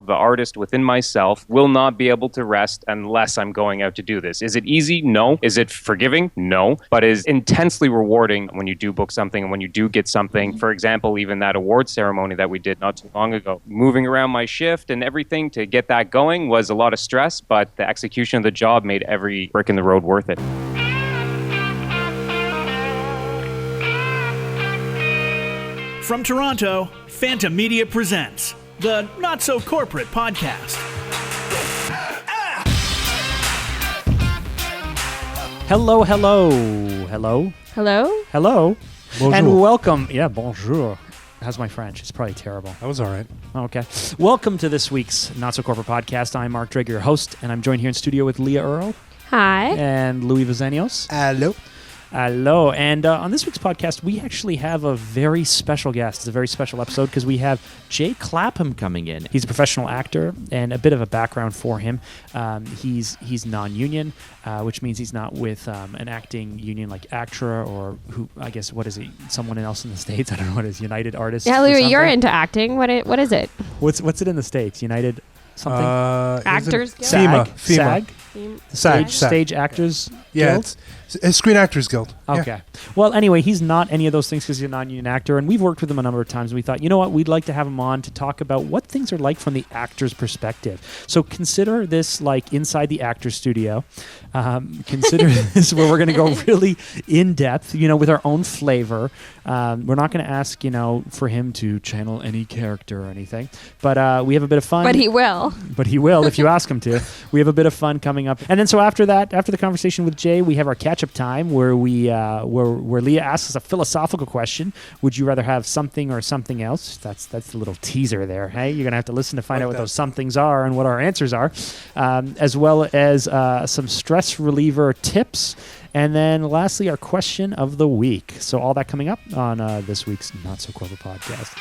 the artist within myself, will not be able to rest unless I'm going out to do this. Is it easy? No. Is it forgiving? No. But it is intensely rewarding when you do book something and when you do get something. For example, even that award ceremony that we did not too long ago, moving around my shift and everything to get that going was a lot of stress, but the execution of the job made every brick in the road worth it. From Toronto, Phanta Media presents the Not So Corporate Podcast. Hello. Bonjour. And welcome. Yeah, bonjour. How's my French? It's probably terrible. That was all right. Okay. Welcome to this week's Not So Corporate Podcast. I'm Mark Drager, your host, and I'm joined here in studio with Leah Earle. Hi. And Louis Vizanios. Hello. Hello. And on this week's podcast, we actually have a very special guest. It's a very special episode because we have Jay Clapham coming in. He's a professional actor, and a bit of a background for him. He's non-union, which means he's not with an acting union like ACTRA or who, I guess, what is he? Someone else in the States? I don't know what it is. United Artists? Yeah, Louis, you're into acting. What is it? What's it in the States? United something? Actors Guild? SAG? SAG. Stage Actors Yeah, Guild? it's Screen Actors Guild. Okay. Yeah. Well, anyway, he's not any of those things because he's a non-union actor, and we've worked with him a number of times. And we thought, you know what, we'd like to have him on to talk about what things are like from the actor's perspective. So consider this like inside the actor's studio. Consider this where we're going to go really in depth, with our own flavor. We're not going to ask, for him to channel any character or anything, but we have a bit of fun. But he will. But he will if you ask him to. We have a bit of fun coming up, and then so after the conversation with Jay, we have our catch-up time where we where Leah asks us a philosophical question. Would you rather have something or something else? That's the little teaser there. Hey, you're gonna have to listen to find out what those somethings are and what our answers are, as well as some stress reliever tips. And then lastly, our question of the week. So all that coming up on this week's Not So Corporate Podcast.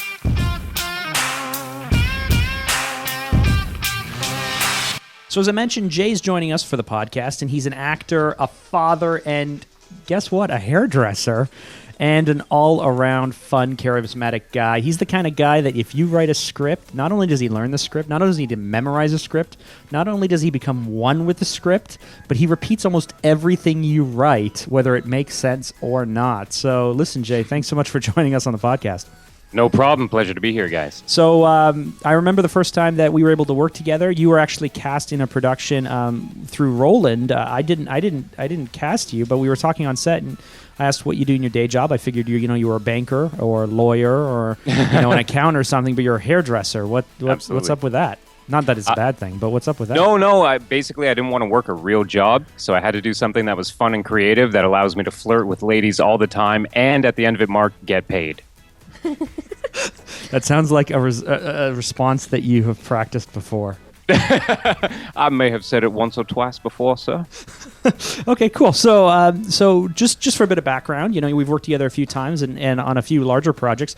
So as I mentioned, Jay's joining us for the podcast, and he's an actor, a father, and guess what? A hairdresser, and an all-around fun, charismatic guy. He's the kind of guy that if you write a script, not only does he learn the script, not only does he memorize a script, not only does he become one with the script, but he repeats almost everything you write, whether it makes sense or not. So listen, Jay, thanks so much for joining us on the podcast. No problem. Pleasure to be here, guys. So I remember the first time that we were able to work together. You were actually cast in a production through Roland. I didn't cast you, but we were talking on set, and I asked what you do in your day job. I figured you were a banker or a lawyer or an accountant or something, but you're a hairdresser. What's up with that? Not that it's a bad thing, but what's up with that? No. I didn't want to work a real job, so I had to do something that was fun and creative that allows me to flirt with ladies all the time, and at the end of it, Mark, get paid. That sounds like a response that you have practiced before. I may have said it once or twice before, sir. Okay, cool. So just for a bit of background, we've worked together a few times and on a few larger projects.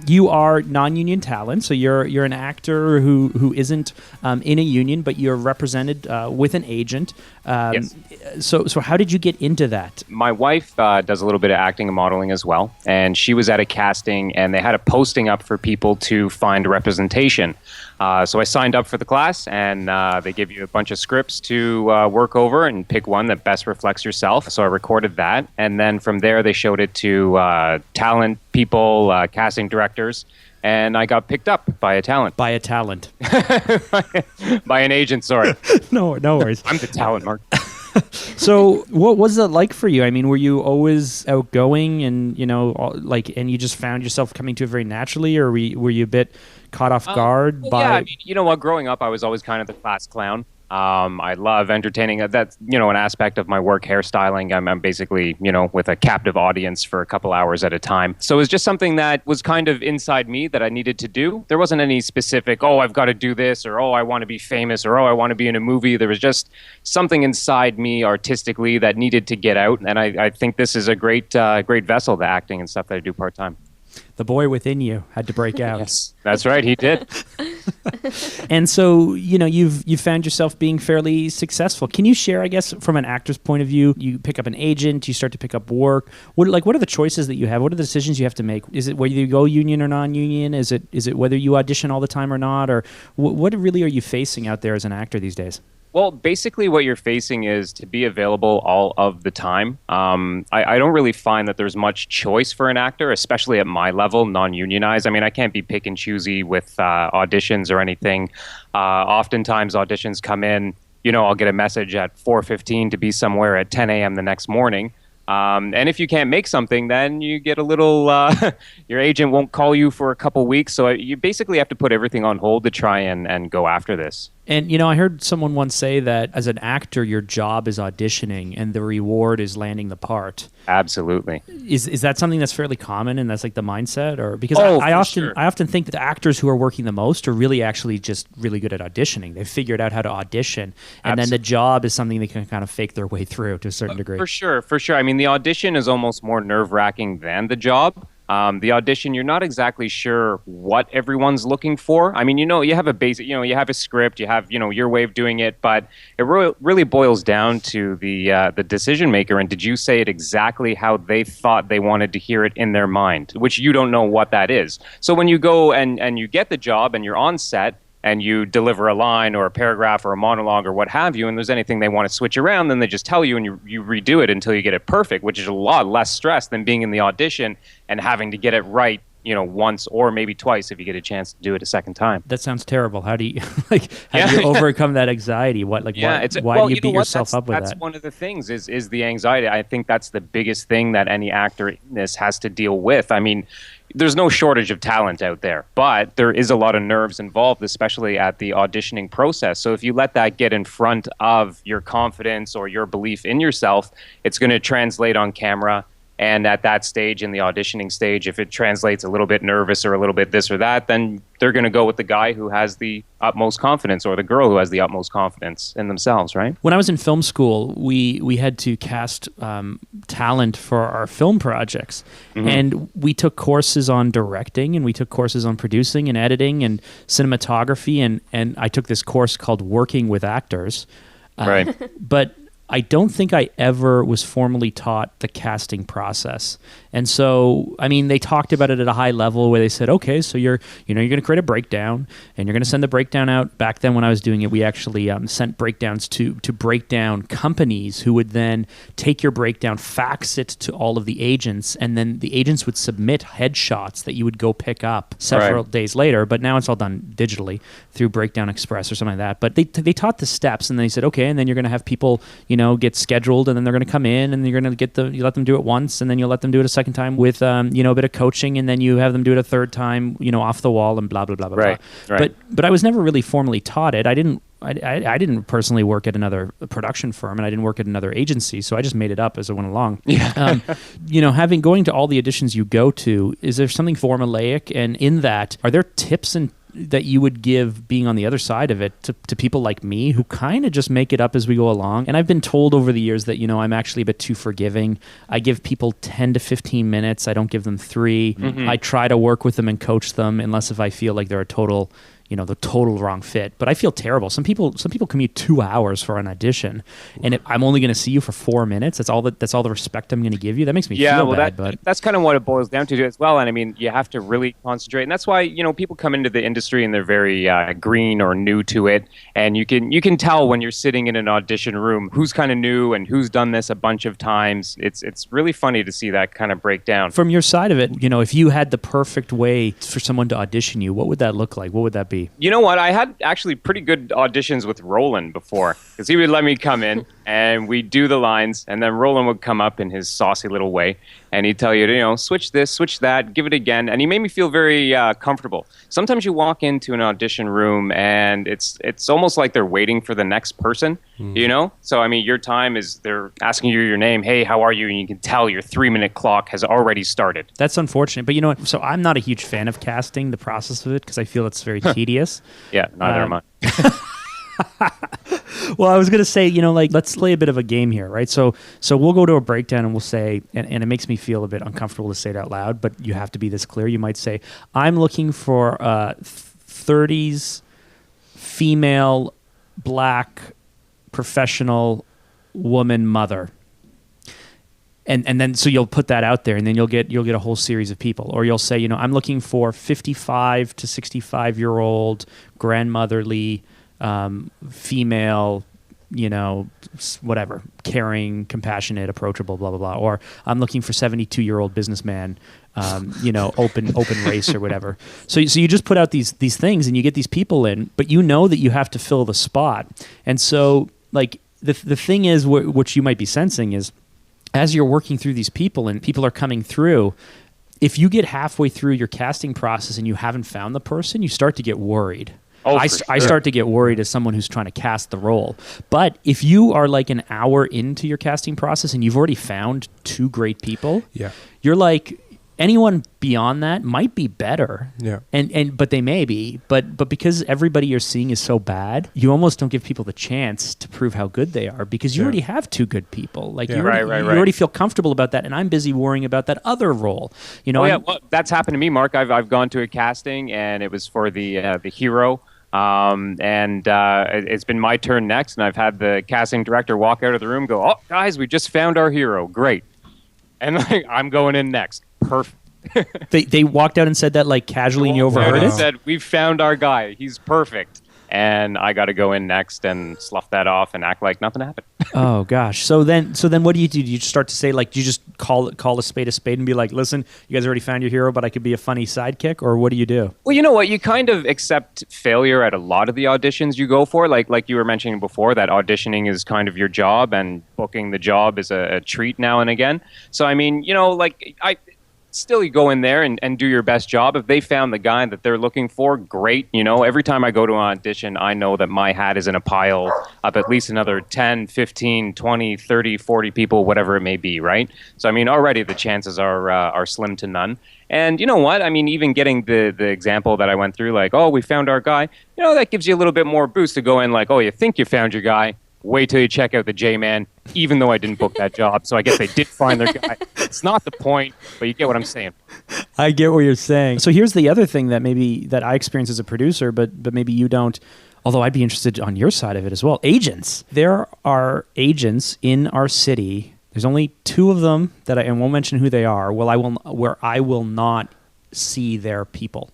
You are non-union talent, so you're an actor who isn't in a union, but you're represented with an agent. Yes. So how did you get into that? My wife does a little bit of acting and modeling as well, and she was at a casting, and they had a posting up for people to find representation. So I signed up for the class, and they give you a bunch of scripts to work over and pick one that best reflects yourself. So I recorded that, and then from there they showed it to talent people, casting directors, and I got picked up by a talent. By a talent. By an agent, sorry. No worries. I'm the talent, Mark. So what was it like for you? I mean, were you always outgoing and, and you just found yourself coming to it very naturally, or were you a bit caught off guard by... Yeah, I mean, you know what? Growing up, I was always kind of the class clown. I love entertaining. That's, an aspect of my work, hairstyling. I'm basically, with a captive audience for a couple hours at a time. So it was just something that was kind of inside me that I needed to do. There wasn't any specific, I've got to do this, or, I want to be famous, or, I want to be in a movie. There was just something inside me artistically that needed to get out. And I think this is a great vessel, the acting and stuff that I do part-time. The boy within you had to break out. Yes, that's right. He did. And so, you've found yourself being fairly successful. Can you share, I guess, from an actor's point of view, you pick up an agent, you start to pick up work. What are the choices that you have? What are the decisions you have to make? Is it whether you go union or non-union? Is it whether you audition all the time or not? Or what really are you facing out there as an actor these days? Well, basically what you're facing is to be available all of the time. I don't really find that there's much choice for an actor, especially at my level, non-unionized. I mean, I can't be pick and choosy with auditions or anything. Oftentimes auditions come in, I'll get a message at 4:15 to be somewhere at 10 a.m. the next morning. And if you can't make something, then you get a little, your agent won't call you for a couple weeks. So you basically have to put everything on hold to try and go after this. And, I heard someone once say that as an actor, your job is auditioning and the reward is landing the part. Absolutely. Is that something that's fairly common and that's like the mindset? Or because I often think that the actors who are working the most are really actually just really good at auditioning. They've figured out how to audition. And then the job is something they can kind of fake their way through to a certain degree. For sure. I mean, the audition is almost more nerve-wracking than the job. The audition, you're not exactly sure what everyone's looking for. I mean, you have a basic, you have a script, you have, your way of doing it, but it really boils down to the decision maker. And did you say it exactly how they thought they wanted to hear it in their mind, which you don't know what that is. So when you go and you get the job and you're on set, and you deliver a line or a paragraph or a monologue or what have you, and there's anything they want to switch around, then they just tell you and you redo it until you get it perfect, which is a lot less stress than being in the audition and having to get it right, once or maybe twice if you get a chance to do it a second time. That sounds terrible. How do you do you overcome that anxiety? Why do you beat yourself up with that? That's one of the things is the anxiety. I think that's the biggest thing that any actor in this has to deal with. I mean, there's no shortage of talent out there, but there is a lot of nerves involved, especially at the auditioning process. So if you let that get in front of your confidence or your belief in yourself, it's going to translate on camera. And at that stage, in the auditioning stage, if it translates a little bit nervous or a little bit this or that, then they're going to go with the guy who has the utmost confidence or the girl who has the utmost confidence in themselves, right? When I was in film school, we had to cast talent for our film projects. Mm-hmm. And we took courses on directing, and we took courses on producing and editing and cinematography. And I took this course called Working with Actors. Right. But I don't think I ever was formally taught the casting process. And so, I mean, they talked about it at a high level where they said, okay, so you're going to create a breakdown and you're going to send the breakdown out. Back then when I was doing it, we actually sent breakdowns to breakdown companies who would then take your breakdown, fax it to all of the agents, and then the agents would submit headshots that you would go pick up several days later. But now it's all done digitally through Breakdown Express or something like that. But they taught the steps, and then they said, okay, and then you're going to have people, get scheduled, and then they're going to come in, and you're going to you let them do it once, and then you'll let them do it a second time with a bit of coaching, and then you have them do it a third time, off the wall, and blah blah blah blah. Right. Blah. Right. But I was never really formally taught it. I didn't personally work at another production firm, and I didn't work at another agency, so I just made it up as I went along. Yeah. Going to all the auditions you go to, is there something formulaic? And in that, are there tips and that you would give being on the other side of it to people like me who kind of just make it up as we go along? And I've been told over the years that, I'm actually a bit too forgiving. I give people 10 to 15 minutes. I don't give them 3. Mm-hmm. I try to work with them and coach them unless if I feel like they're a total the total wrong fit. But I feel terrible. Some people commute 2 hours for an audition, and if I'm only going to see you for 4 minutes, that's all the respect I'm going to give you. That makes me feel bad. But that's kind of what it boils down to as well. And I mean, you have to really concentrate, and that's why people come into the industry and they're very green or new to it, and you can tell when you're sitting in an audition room who's kind of new and who's done this a bunch of times. It's really funny to see that kind of breakdown. From your side of it, if you had the perfect way for someone to audition you, what would that look like? What would that be? You know what? I had actually pretty good auditions with Roland before, because he would let me come in and we'd do the lines, and then Roland would come up in his saucy little way and he'd tell you, switch this, switch that, give it again. And he made me feel very comfortable. Sometimes you walk into an audition room and it's almost like they're waiting for the next person, So, I mean, your time is they're asking you your name. Hey, how are you? And you can tell your 3-minute clock has already started. That's unfortunate. But you know what? So I'm not a huge fan of casting, the process of it, because I feel it's very tedious. Yeah, neither am I. Well, I was going to say, let's play a bit of a game here, right? So we'll go to a breakdown and we'll say, and it makes me feel a bit uncomfortable to say it out loud, but you have to be this clear. You might say, I'm looking for 30s, female, black, professional woman mother. And then so you'll put that out there, and then you'll get a whole series of people. Or you'll say, I'm looking for 55 to 65-year-old grandmotherly female, whatever, caring, compassionate, approachable, blah blah blah. Or I'm looking for 72-year-old businessman, open race or whatever. So you just put out these things, and you get these people in, but you know that you have to fill the spot. And so like the thing is, what you might be sensing is, as you're working through these people and people are coming through, if you get halfway through your casting process and you haven't found the person, you start to get worried. I start to get worried as someone who's trying to cast the role. But if you are like an hour into your casting process and you've already found 2 great people, you're like, anyone beyond that might be better. Yeah. But they may be. But because everybody you're seeing is so bad, you almost don't give people the chance to prove how good they are, because you already have 2 good people. Like you already feel comfortable about that, and I'm busy worrying about that other role. Well, that's happened to me, Mark. I've gone to a casting, and it was for the hero. It's been my turn next, and I've had the casting director walk out of the room, go, "Oh, guys, we just found our hero. Great." And like, I'm going in next. Perfect. They walked out and said that like casually, and you overheard it? Said, "We've found our guy. He's perfect." And I got to go in next and slough that off and act like nothing happened. Oh gosh. So then what do? Do you just start to say, like, do you just call a spade and be like, "Listen, you guys already found your hero, but I could be a funny sidekick," or what do you do? Well, you know what? You kind of accept failure at a lot of the auditions you go for. Like you were mentioning before, that auditioning is kind of your job, and booking the job is a treat now and again. So I mean, still, you go in there and do your best job. If they found the guy that they're looking for, great. Every time I go to an audition, I know that my hat is in a pile of at least another 10, 15, 20, 30, 40 people, whatever it may be, right? So, I mean, already the chances are slim to none. And you know what? I mean, even getting the example that I went through, like, "Oh, we found our guy," that gives you a little bit more boost to go in like, "Oh, you think you found your guy? Wait till you check out the J-Man," even though I didn't book that job. So I guess they did find their guy. It's not the point, but you get what I'm saying. I get what you're saying. So here's the other thing that I experience as a producer, but maybe you don't, although I'd be interested on your side of it as well. Agents. There are agents in our city. There's only 2 of them that I won't mention who they are. Where I will not see their people.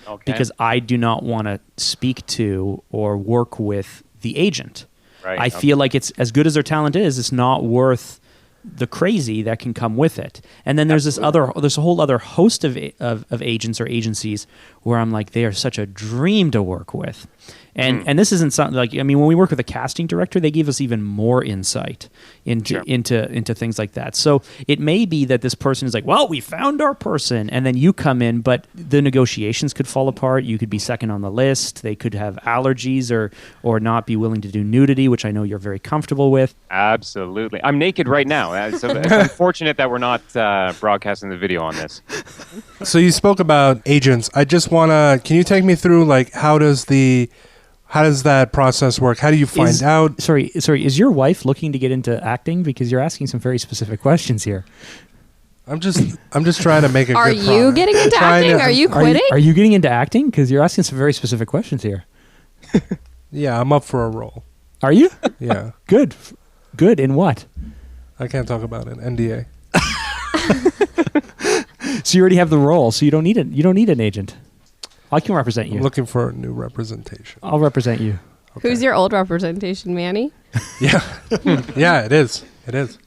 Okay. Because I do not want to speak to or work with the agent. Right. I feel like it's, as good as their talent is, it's not worth the crazy that can come with it. And then there's there's a whole other host of agents or agencies where I'm like, they are such a dream to work with. And this isn't something like, I mean, when we work with a casting director, they give us even more insight into things like that. So it may be that this person is like, "Well, we found our person," and then you come in, but the negotiations could fall apart. You could be second on the list. They could have allergies or not be willing to do nudity, which I know you're very comfortable with. Absolutely. I'm naked right now. It's unfortunate that we're not broadcasting the video on this. So you spoke about agents. I just can you take me through, like, how does that process work? How do you find out? Sorry. Is your wife looking to get into acting? Because you're asking some very specific questions here. I'm just trying to make a Are good you product. getting into acting? Are you quitting? Are you getting into acting? Because you're asking some very specific questions here. Yeah, I'm up for a role. Are you? Yeah. Good. In what? I can't talk about it. NDA. So you already have the role, so you don't need it. You don't need an agent. I can represent you. I'm looking for a new representation. I'll represent you. Okay. Who's your old representation, Manny? Yeah. Yeah, it is. It is.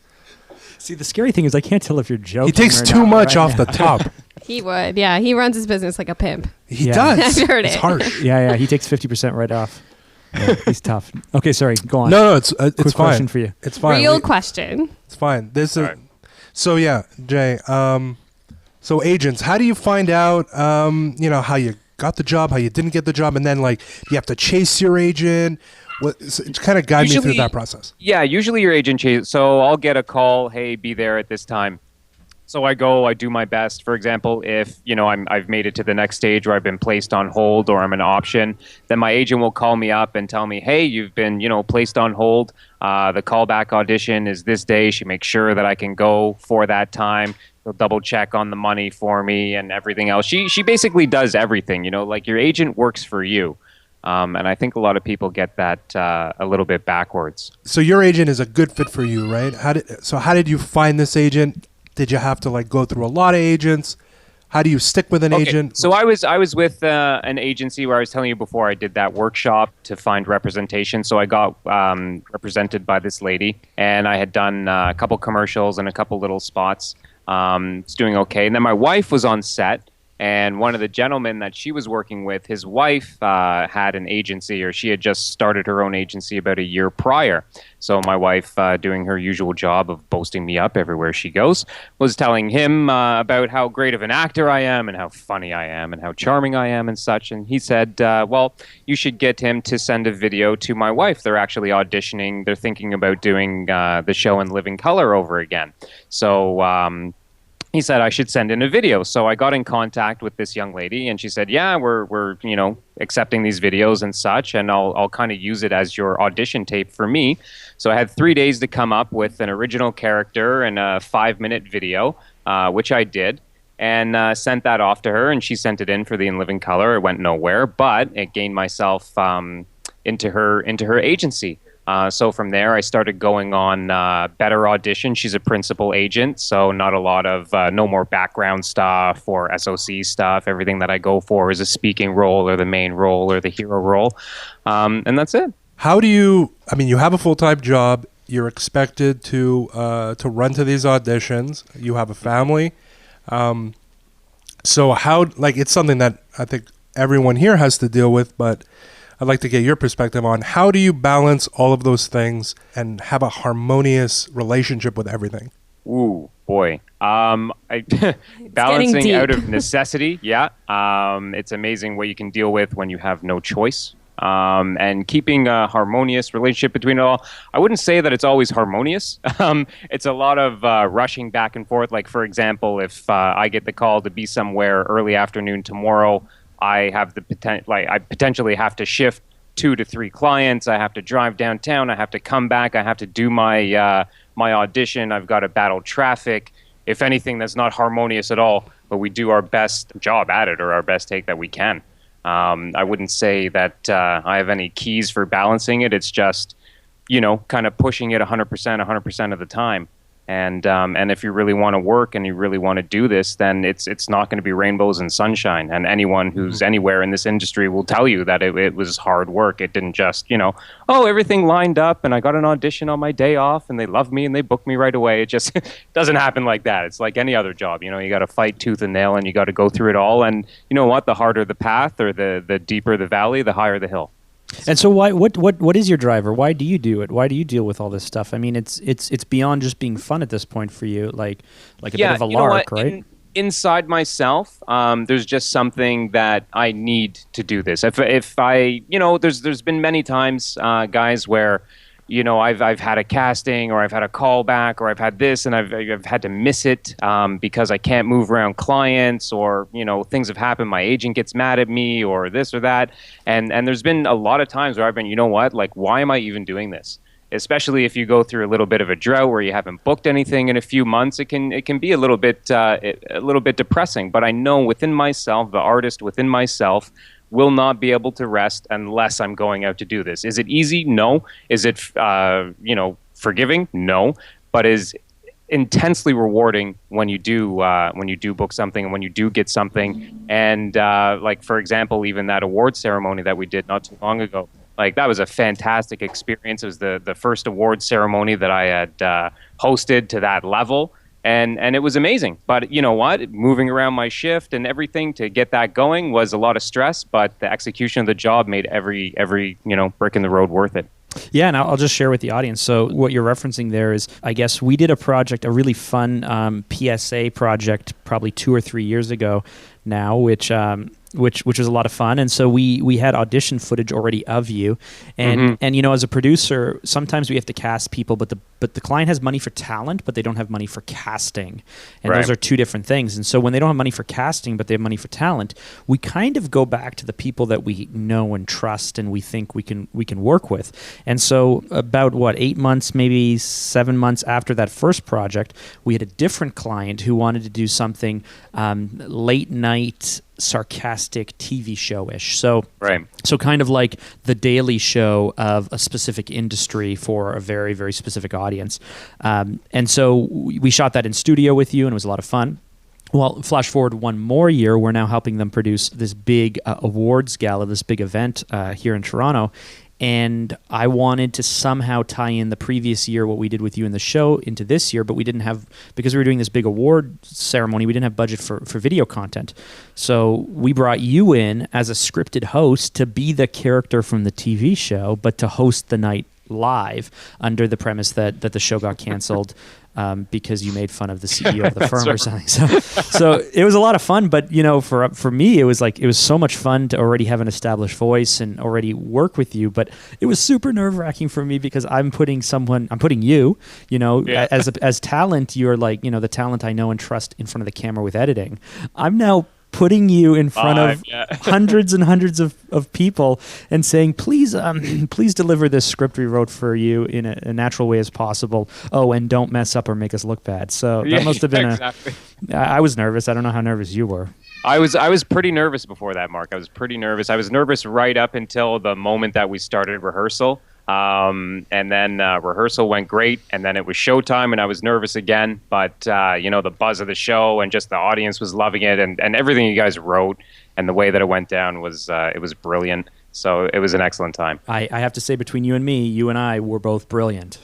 See, the scary thing is I can't tell if you're joking. He takes too much off the top. He would. Yeah, he runs his business like a pimp. He does. I've heard it's it. harsh. Yeah. He takes 50% right off. Yeah, he's tough. Okay, sorry. Go on. No, it's Quick fine. question for you. It's fine. Real question. It's fine. Right. So yeah, Jay. So agents, how do you find out? How you got the job, how you didn't get the job, and then like you have to chase your agent. Kind of guide me through that process. Yeah, usually your agent chases. So I'll get a call. Hey, be there at this time. So I go, I do my best. For example, if I've made it to the next stage where I've been placed on hold or I'm an option, then my agent will call me up and tell me, hey, you've been placed on hold. The callback audition is this day. She makes sure that I can go for that time. She'll double check on the money for me and everything else. She basically does everything. Like your agent works for you. And I think a lot of people get that a little bit backwards. So your agent is a good fit for you, right? How did you find this agent? Did you have to like go through a lot of agents? How do you stick with an agent? So I was with an agency where I was telling you before I did that workshop to find representation. So I got represented by this lady, and I had done a couple commercials and a couple little spots. It's doing okay. And then my wife was on set, and one of the gentlemen that she was working with, his wife had an agency, or she had just started her own agency about a year prior. So my wife, doing her usual job of boasting me up everywhere she goes, was telling him about how great of an actor I am and how funny I am and how charming I am and such. And he said, well, you should get him to send a video to my wife. They're actually auditioning. They're thinking about doing the show in living color over again. So he said I should send in a video. So I got in contact with this young lady, and she said, yeah, we're accepting these videos and such, and I'll kind of use it as your audition tape for me. So I had 3 days to come up with an original character and a 5-minute video, which I did, and sent that off to her, and she sent it in for the In Living Color. It went nowhere, but it gained myself into her agency. So from there, I started going on better audition. She's a principal agent, so not a lot of no more background stuff or SOC stuff. Everything that I go for is a speaking role or the main role or the hero role, and that's it. How do you? I mean, you have a full-time job. You're expected to run to these auditions. You have a family, so how? Like, it's something that I think everyone here has to deal with, but I'd like to get your perspective on how do you balance all of those things and have a harmonious relationship with everything? Ooh, boy. Balancing out of necessity, yeah. It's amazing what you can deal with when you have no choice. And keeping a harmonious relationship between it all. I wouldn't say that it's always harmonious. It's a lot of rushing back and forth. Like, for example, if I get the call to be somewhere early afternoon tomorrow, I have the I potentially have to shift 2 to 3 clients. I have to drive downtown. I have to come back. I have to do my my audition. I've got to battle traffic. If anything, that's not harmonious at all. But we do our best job at it, or our best take that we can. I wouldn't say that I have any keys for balancing it. It's just, kind of pushing it 100% of the time. And if you really want to work and you really want to do this, then it's not going to be rainbows and sunshine. And anyone who's anywhere in this industry will tell you that it was hard work. It didn't just, everything lined up and I got an audition on my day off and they loved me and they booked me right away. It just doesn't happen like that. It's like any other job. You got to fight tooth and nail and you got to go through it all. And you know what? The harder the path, or the deeper the valley, the higher the hill. And so what is your driver? Why do you do it? Why do you deal with all this stuff? I mean, it's beyond just being fun at this point for you, like a bit of a lark, right? Inside myself, there's just something that I need to do this. If I, there's been many times, guys, where I've had a casting, or I've had a callback, or I've had this, and I've had to miss it because I can't move around clients, or things have happened. My agent gets mad at me, or this or that, and there's been a lot of times where I've been, like, why am I even doing this? Especially if you go through a little bit of a drought where you haven't booked anything in a few months, it can be a little bit depressing. But I know within myself, the artist within myself, will not be able to rest unless I'm going out to do this. Is it easy? No. Is it, forgiving? No. But is intensely rewarding when you do book something and when you do get something. And like, for example, even that award ceremony that we did not too long ago, like, that was a fantastic experience. It was the first award ceremony that I had hosted to that level. And it was amazing. But you know what? Moving around my shift and everything to get that going was a lot of stress, but the execution of the job made every brick in the road worth it. Yeah, and I'll just share with the audience. So what you're referencing there is, I guess we did a really fun PSA project probably 2 or 3 years ago now, which which was a lot of fun. And so we had audition footage already of you, and and as a producer, sometimes we have to cast people, but the client has money for talent, but they don't have money for casting, and those are two different things. And so when they don't have money for casting, but they have money for talent, we kind of go back to the people that we know and trust, and we think we can work with. And so about 8 months, maybe 7 months after that first project, we had a different client who wanted to do something late night, sarcastic TV show-ish. So kind of like the Daily Show of a specific industry for a very, very specific audience. And so we shot that in studio with you, and it was a lot of fun. Well, flash forward one more year, we're now helping them produce this big awards gala, this big event here in Toronto. And I wanted to somehow tie in the previous year, what we did with you in the show, into this year, but we didn't have, because we were doing this big award ceremony, we didn't have budget for video content. So we brought you in as a scripted host to be the character from the TV show, but to host the night live under the premise that the show got canceled because you made fun of the CEO of the firm or something. So it was a lot of fun, but for me, it was so much fun to already have an established voice and already work with you. But it was super nerve-wracking for me because I'm putting you, as talent. You're like, the talent I know and trust in front of the camera with editing. I'm now putting you in front of hundreds and hundreds of people and saying, please deliver this script we wrote for you in a natural way as possible. Oh, and don't mess up or make us look bad. So that must have been I was nervous. I don't know how nervous you were. I was pretty nervous before that, Mark. I was pretty nervous. I was nervous right up until the moment that we started rehearsal. And then rehearsal went great, and then it was showtime, and I was nervous again. But the buzz of the show and just the audience was loving it, and everything you guys wrote and the way that it went down was it was brilliant. So it was an excellent time. I have to say, between you and I were both brilliant.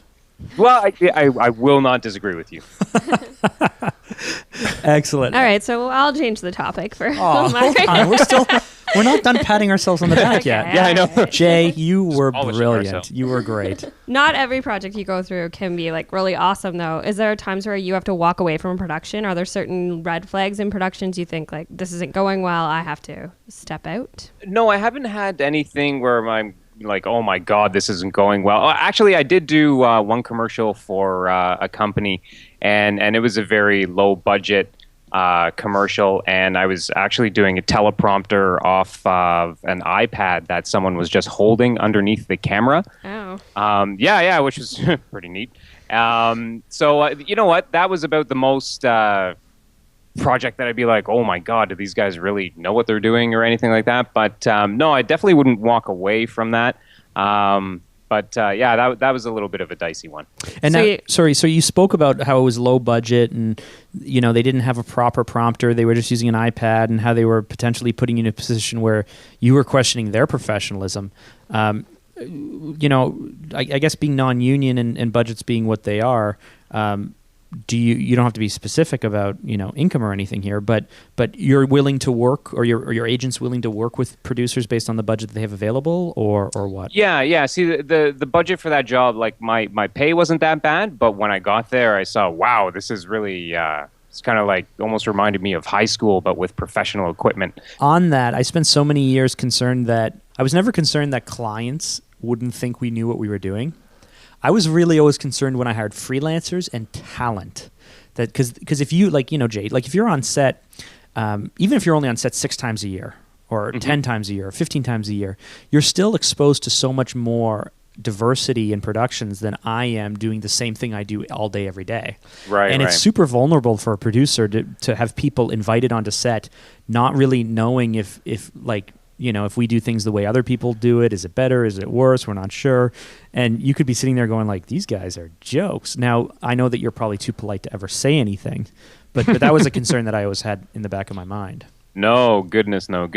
Well, I will not disagree with you. Excellent. All right, so I'll change the topic for hold on. We're not done patting ourselves on the back yet. Yeah, I know. Jay, you were brilliant. You were great. Not every project you go through can be really awesome, though. Is there times where you have to walk away from a production? Are there certain red flags in productions you think this isn't going well, I have to step out? No, I haven't had anything where I'm like, oh my God, this isn't going well. Actually, I did do one commercial for a company, and it was a very low budget commercial, and I was actually doing a teleprompter off of an iPad that someone was just holding underneath the camera. Oh. Yeah, which was pretty neat. So you know what? That was about the most project that I'd be like, oh my God, do these guys really know what they're doing or anything like that? But no, I definitely wouldn't walk away from that. But that was a little bit of a dicey one. And so you spoke about how it was low budget, and they didn't have a proper prompter; they were just using an iPad, and how they were potentially putting you in a position where you were questioning their professionalism. I guess being non-union and budgets being what they are. You don't have to be specific about income or anything here, but you're willing to work, or your agent's willing to work with producers based on the budget that they have available, or what? Yeah. See, the budget for that job, my pay wasn't that bad, but when I got there, I saw, wow, this is really it's kind of almost reminded me of high school, but with professional equipment. On that, I spent so many years I was never concerned that clients wouldn't think we knew what we were doing. I was really always concerned when I hired freelancers and talent, that because if you Jay, if you're on set, even if you're only on set 6 times a year or 10 times a year or 15 times a year, you're still exposed to so much more diversity in productions than I am doing the same thing I do all day, every day. Right. And it's super vulnerable for a producer to have people invited onto set, not really knowing if we do things the way other people do it, is it better? Is it worse? We're not sure. And you could be sitting there going these guys are jokes. Now, I know that you're probably too polite to ever say anything, but that was a concern that I always had in the back of my mind. No, goodness, no.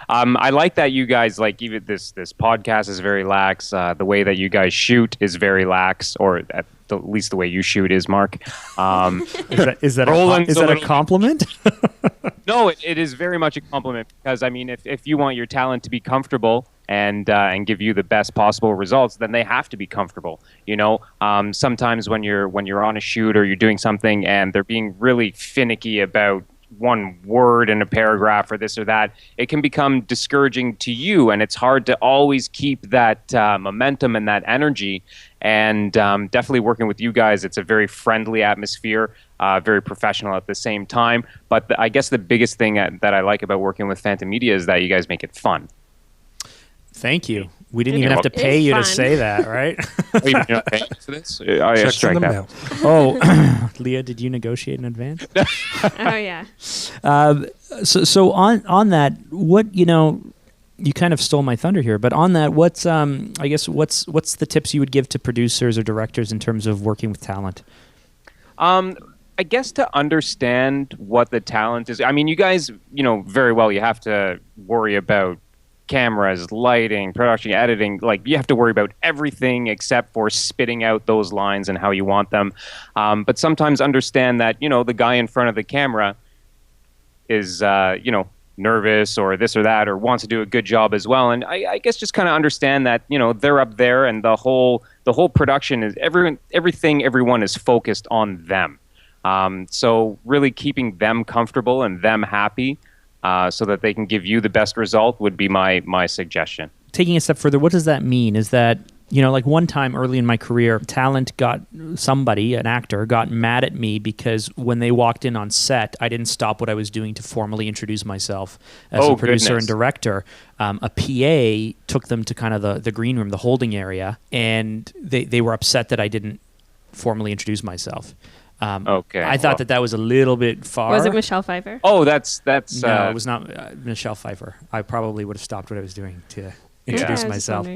I like that you guys, even this podcast is very lax. The way that you guys shoot is very lax, or at least the way you shoot is, Mark. Is that a compliment? No, it is very much a compliment, because if you want your talent to be comfortable and give you the best possible results, then they have to be comfortable. Sometimes when you're on a shoot or you're doing something and they're being really finicky about one word in a paragraph or this or that, it can become discouraging to you, and it's hard to always keep that momentum and that energy. And definitely working with you guys, it's a very friendly atmosphere, very professional at the same time. But I guess the biggest thing that I like about working with Phanta Media is that you guys make it fun. Thank you. We didn't even have to pay you to say that, right? Oh, you're not paying for this? I Checks in strike the that. mail. Oh, Leah, did you negotiate in advance? Oh yeah. So on that, what you kind of stole my thunder here, but on that, what's what's the tips you would give to producers or directors in terms of working with talent? I guess to understand what the talent is. I mean, you guys, very well, you have to worry about cameras, lighting, production, editing. Like, you have to worry about everything except for spitting out those lines and how you want them. But sometimes understand that, the guy in front of the camera is, nervous or this or that, or wants to do a good job as well. And I guess just kind of understand that, they're up there, and the whole production is everyone is focused on them. So really keeping them comfortable and them happy, so that they can give you the best result would be my suggestion. Taking a step further, what does that mean? Is that, like one time early in my career, an actor got mad at me because when they walked in on set, I didn't stop what I was doing to formally introduce myself as a producer and director. A PA took them to kind of the green room, the holding area, and they were upset that I didn't formally introduce myself. Okay. I thought that was a little bit far. Was it Michelle Pfeiffer? Oh, that's no, it was not Michelle Pfeiffer. I probably would have stopped what I was doing to introduce myself.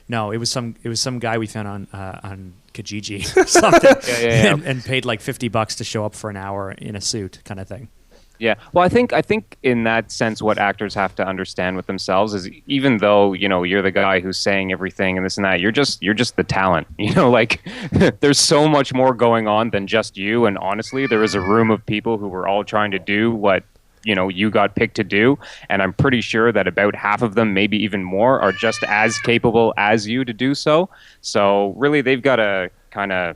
No, it was some guy we found on Kijiji or something, and paid like $50 to show up for an hour in a suit, kind of thing. Yeah. Well, I think in that sense, what actors have to understand with themselves is, even though, you're the guy who's saying everything and this and that, you're just the talent, like there's so much more going on than just you. And honestly, there is a room of people who were all trying to do what, you got picked to do. And I'm pretty sure that about half of them, maybe even more, are just as capable as you to do so. So really, they've got to kind of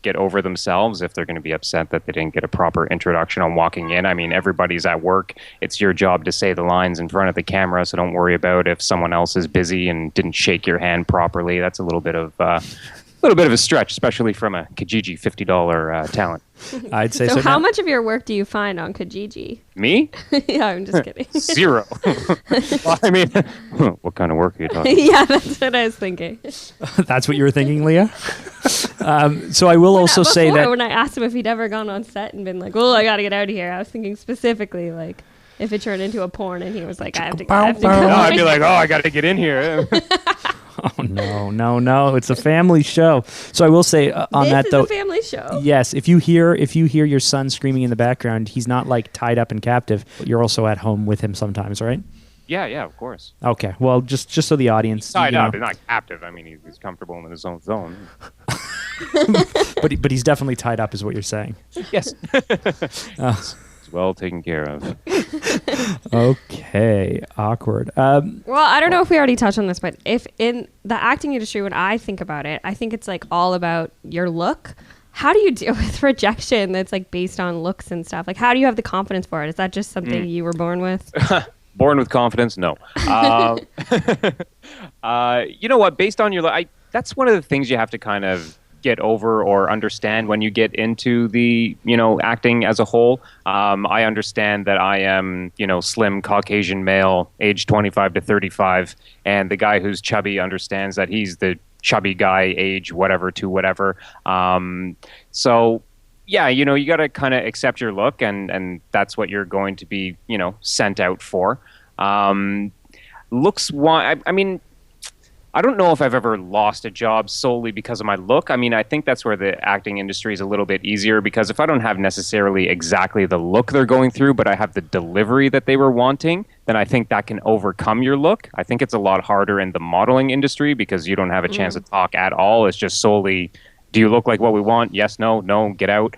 get over themselves if they're going to be upset that they didn't get a proper introduction on walking in. I mean, everybody's at work. It's your job to say the lines in front of the camera, so don't worry about if someone else is busy and didn't shake your hand properly. That's a little bit of a stretch, especially from a Kijiji $50 talent. I'd say so. So how much of your work do you find on Kijiji? Me? Yeah, I'm just kidding. Zero. Well, I mean, what kind of work are you talking about? Yeah, that's what I was thinking. That's what you were thinking, Leah? So I will also say that when I asked him if he'd ever gone on set and been like, well, I got to get out of here, I was thinking specifically like if it turned into a porn and he was like, I have to go. No, I'd be like, I got to get in here. Oh, no. It's a family show. So I will say on this that, is though. a family show. Yes. If you hear your son screaming in the background, he's not like tied up and captive. You're also at home with him sometimes, right? Yeah, of course. Okay. Well, just so the audience. He's tied up. He's not captive. I mean, he's comfortable in his own zone. but he's definitely tied up is what you're saying. Yes. It's well taken care of. Okay. Awkward. Well, I don't know if we already touched on this, but if in the acting industry, when I think about it, I think it's like all about your look. How do you deal with rejection that's like based on looks and stuff? Like, how do you have the confidence for it? Is that just something you were born with? Born with confidence? No. You know what? Based on your, that's one of the things you have to kind of get over or understand when you get into the, acting as a whole. I understand that I am, slim Caucasian male, age 25 to 35, and the guy who's chubby understands that he's the chubby guy, age whatever to whatever. So yeah, you got to kind of accept your look, and that's what you're going to be, sent out for. Looks, I mean, I don't know if I've ever lost a job solely because of my look. I mean, I think that's where the acting industry is a little bit easier, because if I don't have necessarily exactly the look they're going through, but I have the delivery that they were wanting, then I think that can overcome your look. I think it's a lot harder in the modeling industry because you don't have a chance to talk at all. It's just solely, do you look like what we want? Yes, no, get out.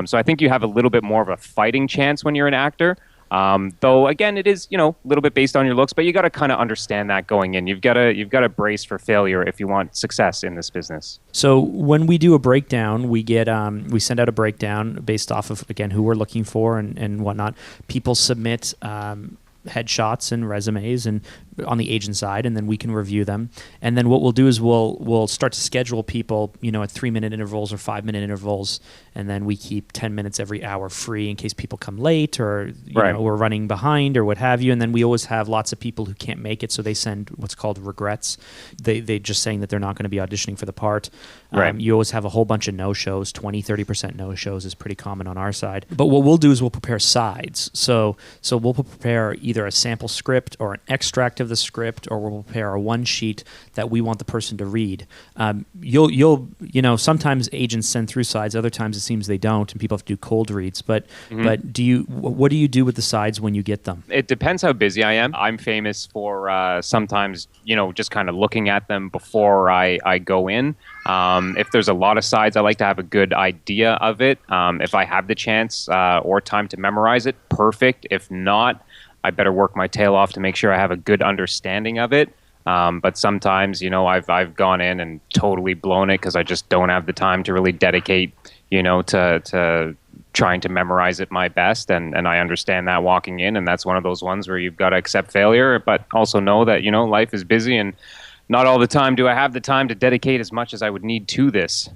So I think you have a little bit more of a fighting chance when you're an actor. Though again, it is a little bit based on your looks, but you got to kind of understand that going in. You've got to brace for failure if you want success in this business. So when we do a breakdown, we send out a breakdown based off of, again, who we're looking for and whatnot. People submit headshots and resumes and on the agent side, and then we can review them. And then what we'll do is we'll start to schedule people, at 3-minute intervals or 5-minute intervals, and then we keep 10 minutes every hour free in case people come late or we're running behind or what have you. And then we always have lots of people who can't make it, so they send what's called regrets. They just saying that they're not going to be auditioning for the part. You always have a whole bunch of no-shows. 20-30% no-shows is pretty common on our side. But what we'll do is we'll prepare sides. So we'll prepare either a sample script or an extract of the script, or we'll prepare a one sheet that we want the person to read. You'll sometimes agents send through sides, other times it seems they don't, and people have to do cold reads. But what do you do with the sides when you get them? It depends how busy I am. I'm famous for sometimes just kind of looking at them before I go in. If there's a lot of sides, I like to have a good idea of it. If I have the chance or time to memorize it, perfect. If not, I better work my tail off to make sure I have a good understanding of it. But sometimes, I've gone in and totally blown it because I just don't have the time to really dedicate, to trying to memorize it my best. And I understand that walking in, and that's one of those ones where you've got to accept failure, but also know that, life is busy and not all the time do I have the time to dedicate as much as I would need to this.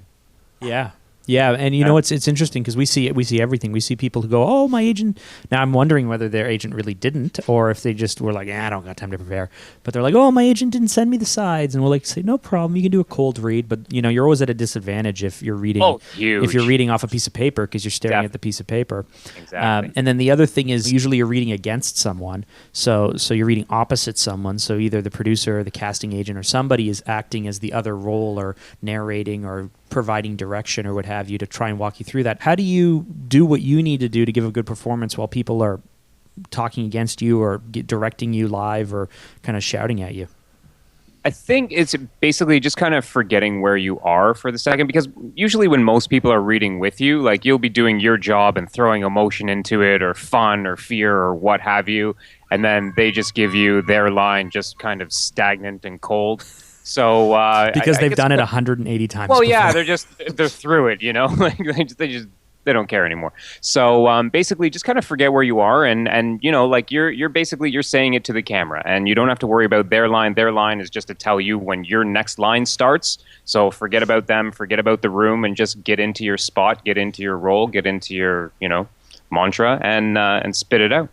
Yeah. Yeah, and it's interesting because we see everything. We see people who go, "Oh, my agent." Now I'm wondering whether their agent really didn't, or if they just were like, "I don't got time to prepare." But they're like, "Oh, my agent didn't send me the sides," and we'll say, "No problem. You can do a cold read." But you're always at a disadvantage if you're reading. Oh, huge. If you're reading off a piece of paper because you're staring at the piece of paper. Exactly. And then the other thing is usually you're reading against someone, so you're reading opposite someone. So either the producer, or the casting agent, or somebody is acting as the other role, or narrating, or providing direction or what have you to try and walk you through that. How do you do what you need to do to give a good performance while people are talking against you or directing you live or kind of shouting at you? I think it's basically just kind of forgetting where you are for the second, because usually when most people are reading with you, like you'll be doing your job and throwing emotion into it, or fun or fear or what have you, and then they just give you their line just kind of stagnant and cold. So because they've done it 180 times. Well, before. yeah, they're through it, like they don't care anymore. So basically, just kind of forget where you are, and like you're basically saying it to the camera, and you don't have to worry about their line. Their line is just to tell you when your next line starts. So forget about them, forget about the room, and just get into your spot, get into your role, get into your mantra, and spit it out.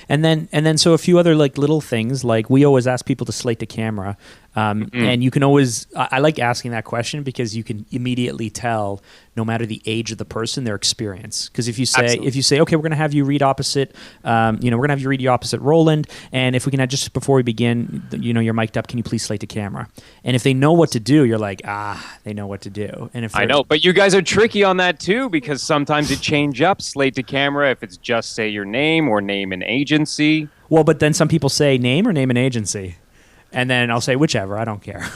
And then so a few other like little things, like we always ask people to slate the camera. And you can always, I like asking that question because you can immediately tell, no matter the age of the person, their experience. Because if you say, okay, we're going to have you read opposite, we're going to have you read you opposite Roland, and if we can, just before we begin, you're mic'd up, can you please slate the camera? And if they know what to do, you're like, they know what to do. And if I know, but you guys are tricky on that too, because sometimes it change up slate to camera if it's just say your name or name an agency. Well, but then some people say name or name an agency. And then I'll say whichever, I don't care.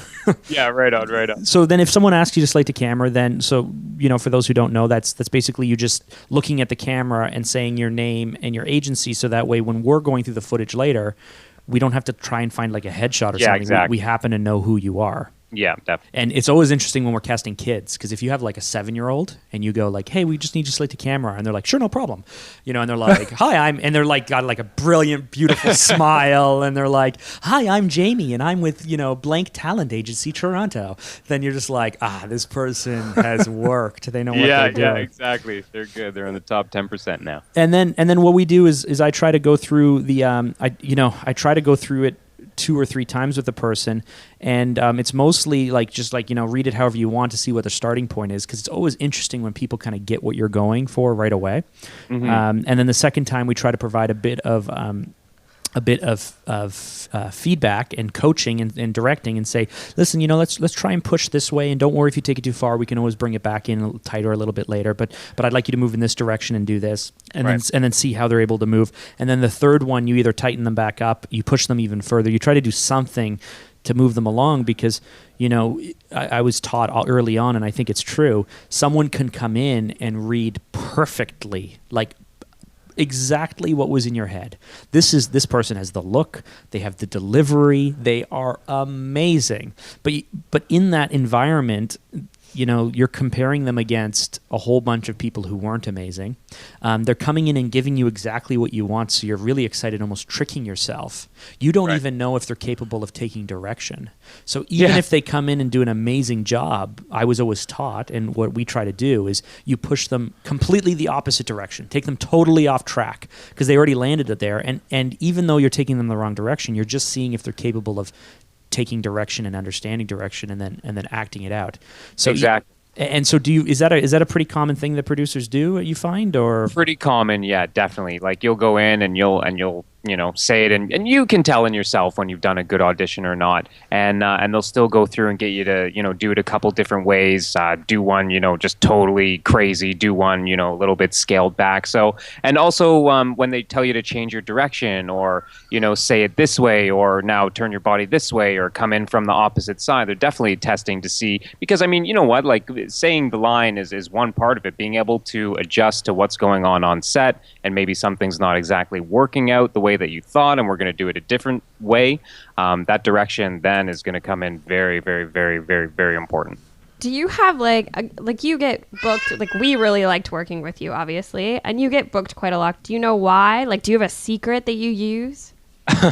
Yeah, right on. So then if someone asks you to slate the camera, then for those who don't know, that's basically you just looking at the camera and saying your name and your agency, so that way when we're going through the footage later, we don't have to try and find like a headshot or something. Exactly. We happen to know who you are. Yeah, definitely. And it's always interesting when we're casting kids, because if you have like a 7-year-old and you go like, "Hey, we just need you to slate the camera," and they're like, "Sure, no problem," and they're like, "Hi, and they're like got like a brilliant, beautiful smile, and they're like, "Hi, I'm Jamie, and I'm with blank talent agency Toronto," then you're just like, this person has worked. They know what they're doing. Yeah, exactly. They're good. They're in the top 10% now. And then what we do is I try to go through the I try to go through it 2 or 3 times with the person, and it's mostly like just like read it however you want to see what the starting point is, because it's always interesting when people kind of get what you're going for right away. And then the second time we try to provide a bit of feedback and coaching and directing, and say, listen, let's try and push this way, and don't worry if you take it too far, we can always bring it back in tighter a little bit later, but I'd like you to move in this direction and do this, and then see how they're able to move. And then the third one, you either tighten them back up, you push them even further, you try to do something to move them along, because I was taught early on, and I think it's true, someone can come in and read perfectly, like exactly what was in your head. This person has the look, they have the delivery, they are amazing. But in that environment, you know, you're comparing them against a whole bunch of people who weren't amazing. They're coming in and giving you exactly what you want, so you're really excited, almost tricking yourself. You don't even know if they're capable of taking direction. So even if they come in and do an amazing job, I was always taught, and what we try to do is you push them completely the opposite direction, take them totally off track, because they already landed it there. And even though you're taking them the wrong direction, you're just seeing if they're capable of taking direction and understanding direction and then acting it out. So exactly. And so is that a pretty common thing that producers do, you find, or? Pretty common, yeah, definitely. Like you'll go in and you'll you know, say it, and you can tell in yourself when you've done a good audition or not, and they'll still go through and get you to, you know, do it a couple different ways, do one, you know, just totally crazy, do one, you know, a little bit scaled back. So, and also when they tell you to change your direction, or, you know, say it this way, or now turn your body this way, or come in from the opposite side, they're definitely testing to see, because I mean, you know what, like saying the line is one part of it, being able to adjust to what's going on set, and maybe something's not exactly working out the way that you thought, and we're going to do it a different way. That direction then is going to come in very, very, very, very, very important. Do you have like you get booked, like we really liked working with you, obviously, and you get booked quite a lot. Do you know why? Like, do you have a secret that you use?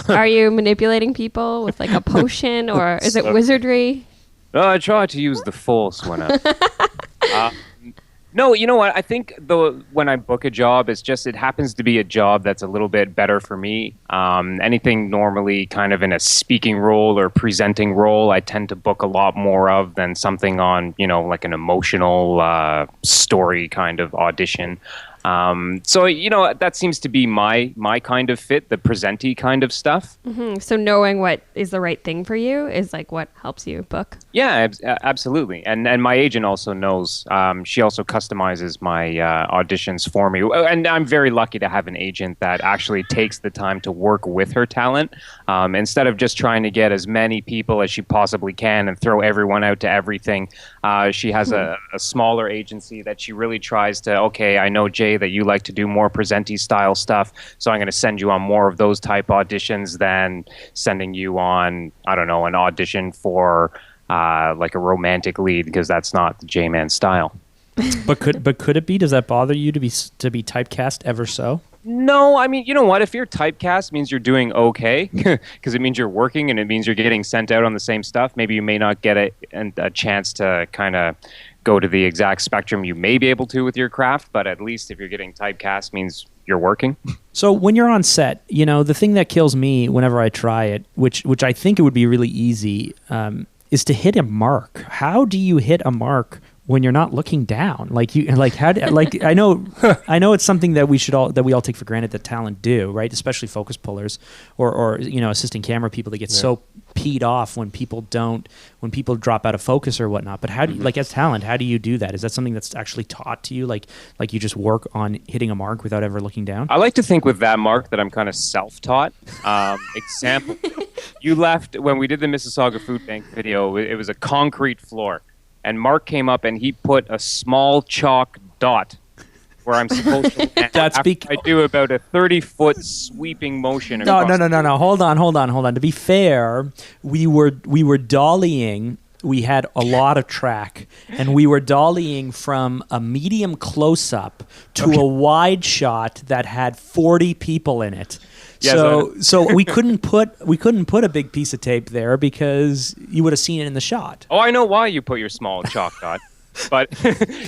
Are you manipulating people with like a potion, or is it wizardry? I try to use the force when I... No, you know what? I think when I book a job, it happens to be a job that's a little bit better for me. Anything normally kind of in a speaking role or presenting role, I tend to book a lot more of than something on, you know, like an emotional story kind of audition. So, you know, that seems to be my kind of fit, the present-y kind of stuff. Mm-hmm. So knowing what is the right thing for you is like what helps you book. Yeah, absolutely. And my agent also knows. She also customizes my auditions for me. And I'm very lucky to have an agent that actually takes the time to work with her talent. Instead of just trying to get as many people as she possibly can and throw everyone out to everything, she has a smaller agency that she really tries to, okay, I know, Jay, that you like to do more present-y style stuff, so I'm going to send you on more of those type auditions than sending you on, I don't know, an audition for like a romantic lead, because that's not the J-Man style. But could it be? Does that bother you to be typecast ever so? No, I mean, you know what? If you're typecast, it means you're doing okay, because it means you're working and it means you're getting sent out on the same stuff. Maybe you may not get a chance to kind of go to the exact spectrum you may be able to with your craft, but at least if you're getting typecast, means you're working. So when you're on set, you know, the thing that kills me whenever I try it, which I think it would be really easy, is to hit a mark. How do you hit a mark when you're not looking down? I know it's something that we all take for granted that talent do, right? Especially focus pullers or you know, assistant camera people that get so peed off when people drop out of focus or whatnot. But how do you, like, as talent, how do you do that? Is that something that's actually taught to you? Like you just work on hitting a mark without ever looking down? I like to think with that, Mark, that I'm kind of self-taught. Example, you left when we did the Mississauga Food Bank video, it was a concrete floor. And Mark came up and he put a small chalk dot where I'm supposed to land. I do about a 30-foot sweeping motion. No. Hold on. To be fair, we were dollying. We had a lot of track, and we were dollying from a medium close-up to a wide shot that had 40 people in it. Yes, so we couldn't put a big piece of tape there because you would have seen it in the shot. Oh, I know why you put your small chalk dot. But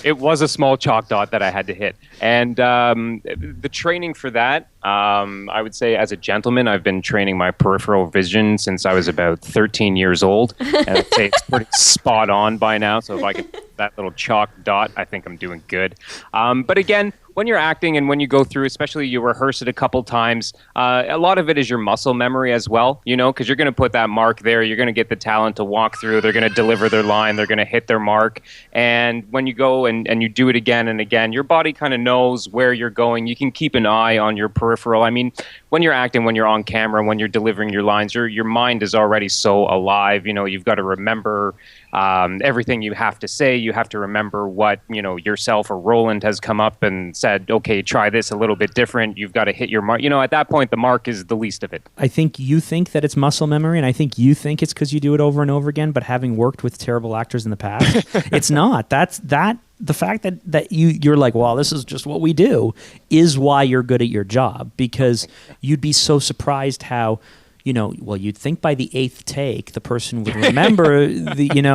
it was a small chalk dot that I had to hit. And the training for that, I would say as a gentleman, I've been training my peripheral vision since I was about 13 years old. And I'd say it's pretty spot on by now. So if I can that little chalk dot, I think I'm doing good. But again, when you're acting and when you go through, especially you rehearse it a couple times, a lot of it is your muscle memory as well, you know, because you're going to put that mark there. You're going to get the talent to walk through. They're going to deliver their line. They're going to hit their mark. And when you go and you do it again and again, your body kind of knows where you're going. You can keep an eye on your peripheral. I mean, when you're acting, when you're on camera, when you're delivering your lines, your mind is already so alive. You know, you've got to remember everything you have to say. You have to remember what, you know, yourself or Roland has come up and said, okay, try this a little bit different. You've got to hit your mark. You know, at that point, the mark is the least of it. I think you think that it's muscle memory, and I think you think it's because you do it over and over again. But having worked with terrible actors in the past, it's not. The fact that you're like, well, this is just what we do, is why you're good at your job, because you'd be so surprised how, you'd think by the 8th take, the person would remember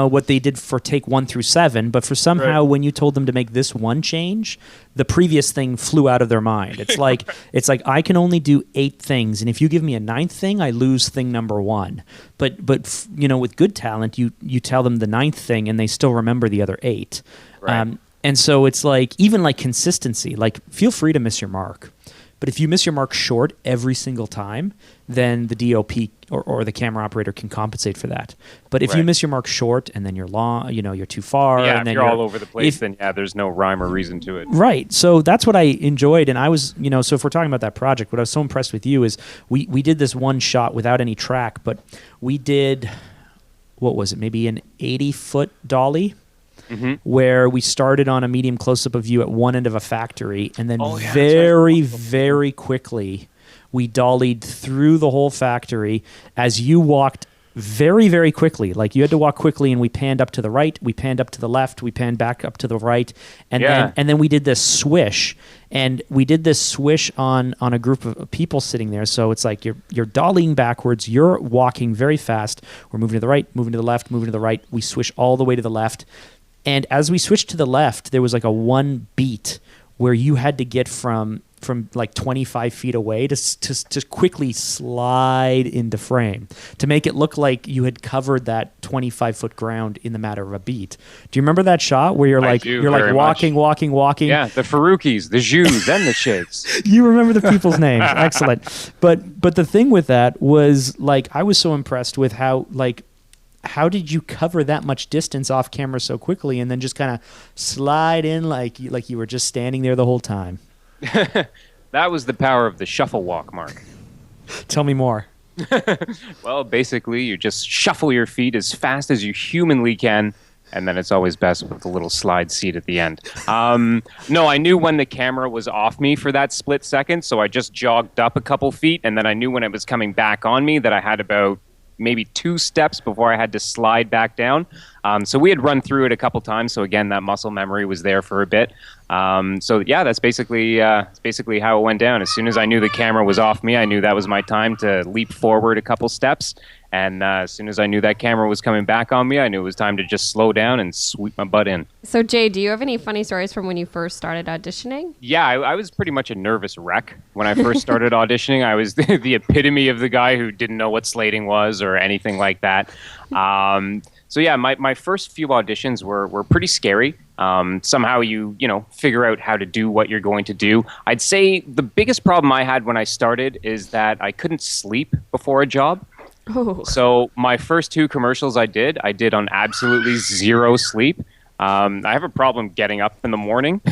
what they did for take 1 through 7, but for somehow when you told them to make this one change, the previous thing flew out of their mind. It's like I can only do 8 things, and if you give me a 9th thing, I lose thing number 1. But with good talent, you tell them the 9th thing, and they still remember the other 8. Right. And so it's like, even like consistency, like feel free to miss your mark. But if you miss your mark short every single time, then the DOP or the camera operator can compensate for that. But if you miss your mark short and then you're long, you're too far. Yeah, and then if you're all over the place, then there's no rhyme or reason to it. Right. So that's what I enjoyed. And I was, so if we're talking about that project, what I was so impressed with you is we did this one shot without any track, but we did, what was it, maybe an 80-foot dolly? Mm-hmm. Where we started on a medium close-up of you at one end of a factory, and then very quickly we dollied through the whole factory as you walked very, very quickly. Like you had to walk quickly, and we panned up to the right, we panned up to the left, we panned back up to the right, and then we did this swish. And we did this swish on a group of people sitting there. So it's like you're dollying backwards, you're walking very fast, we're moving to the right, moving to the left, moving to the right, we swish all the way to the left. And as we switched to the left, there was like a one beat where you had to get from like 25 feet away to quickly slide into frame to make it look like you had covered that 25-foot ground in the matter of a beat. Do you remember that shot where you're like walking? Yeah, the Farooqis, the Jews, and the Shakes. You remember the people's names. Excellent. But the thing with that was, like, I was so impressed with how did you cover that much distance off camera so quickly and then just kind of slide in like you were just standing there the whole time? That was the power of the shuffle walk, Mark. Tell me more. Well, basically, you just shuffle your feet as fast as you humanly can, and then it's always best with a little slide seat at the end. No, I knew when the camera was off me for that split second, so I just jogged up a couple feet, and then I knew when it was coming back on me that I had about maybe 2 steps before I had to slide back down. So we had run through it a couple times. So again, that muscle memory was there for a bit. So yeah, that's basically how it went down. As soon as I knew the camera was off me, I knew that was my time to leap forward a couple steps. And as soon as I knew that camera was coming back on me, I knew it was time to just slow down and sweep my butt in. So Jay, do you have any funny stories from when you first started auditioning? Yeah, I was pretty much a nervous wreck when I first started auditioning. I was the epitome of the guy who didn't know what slating was or anything like that. So yeah, my first few auditions were pretty scary. Somehow you figure out how to do what you're going to do. I'd say the biggest problem I had when I started is that I couldn't sleep before a job. Oh. So my first 2 commercials I did on absolutely 0 sleep. I have a problem getting up in the morning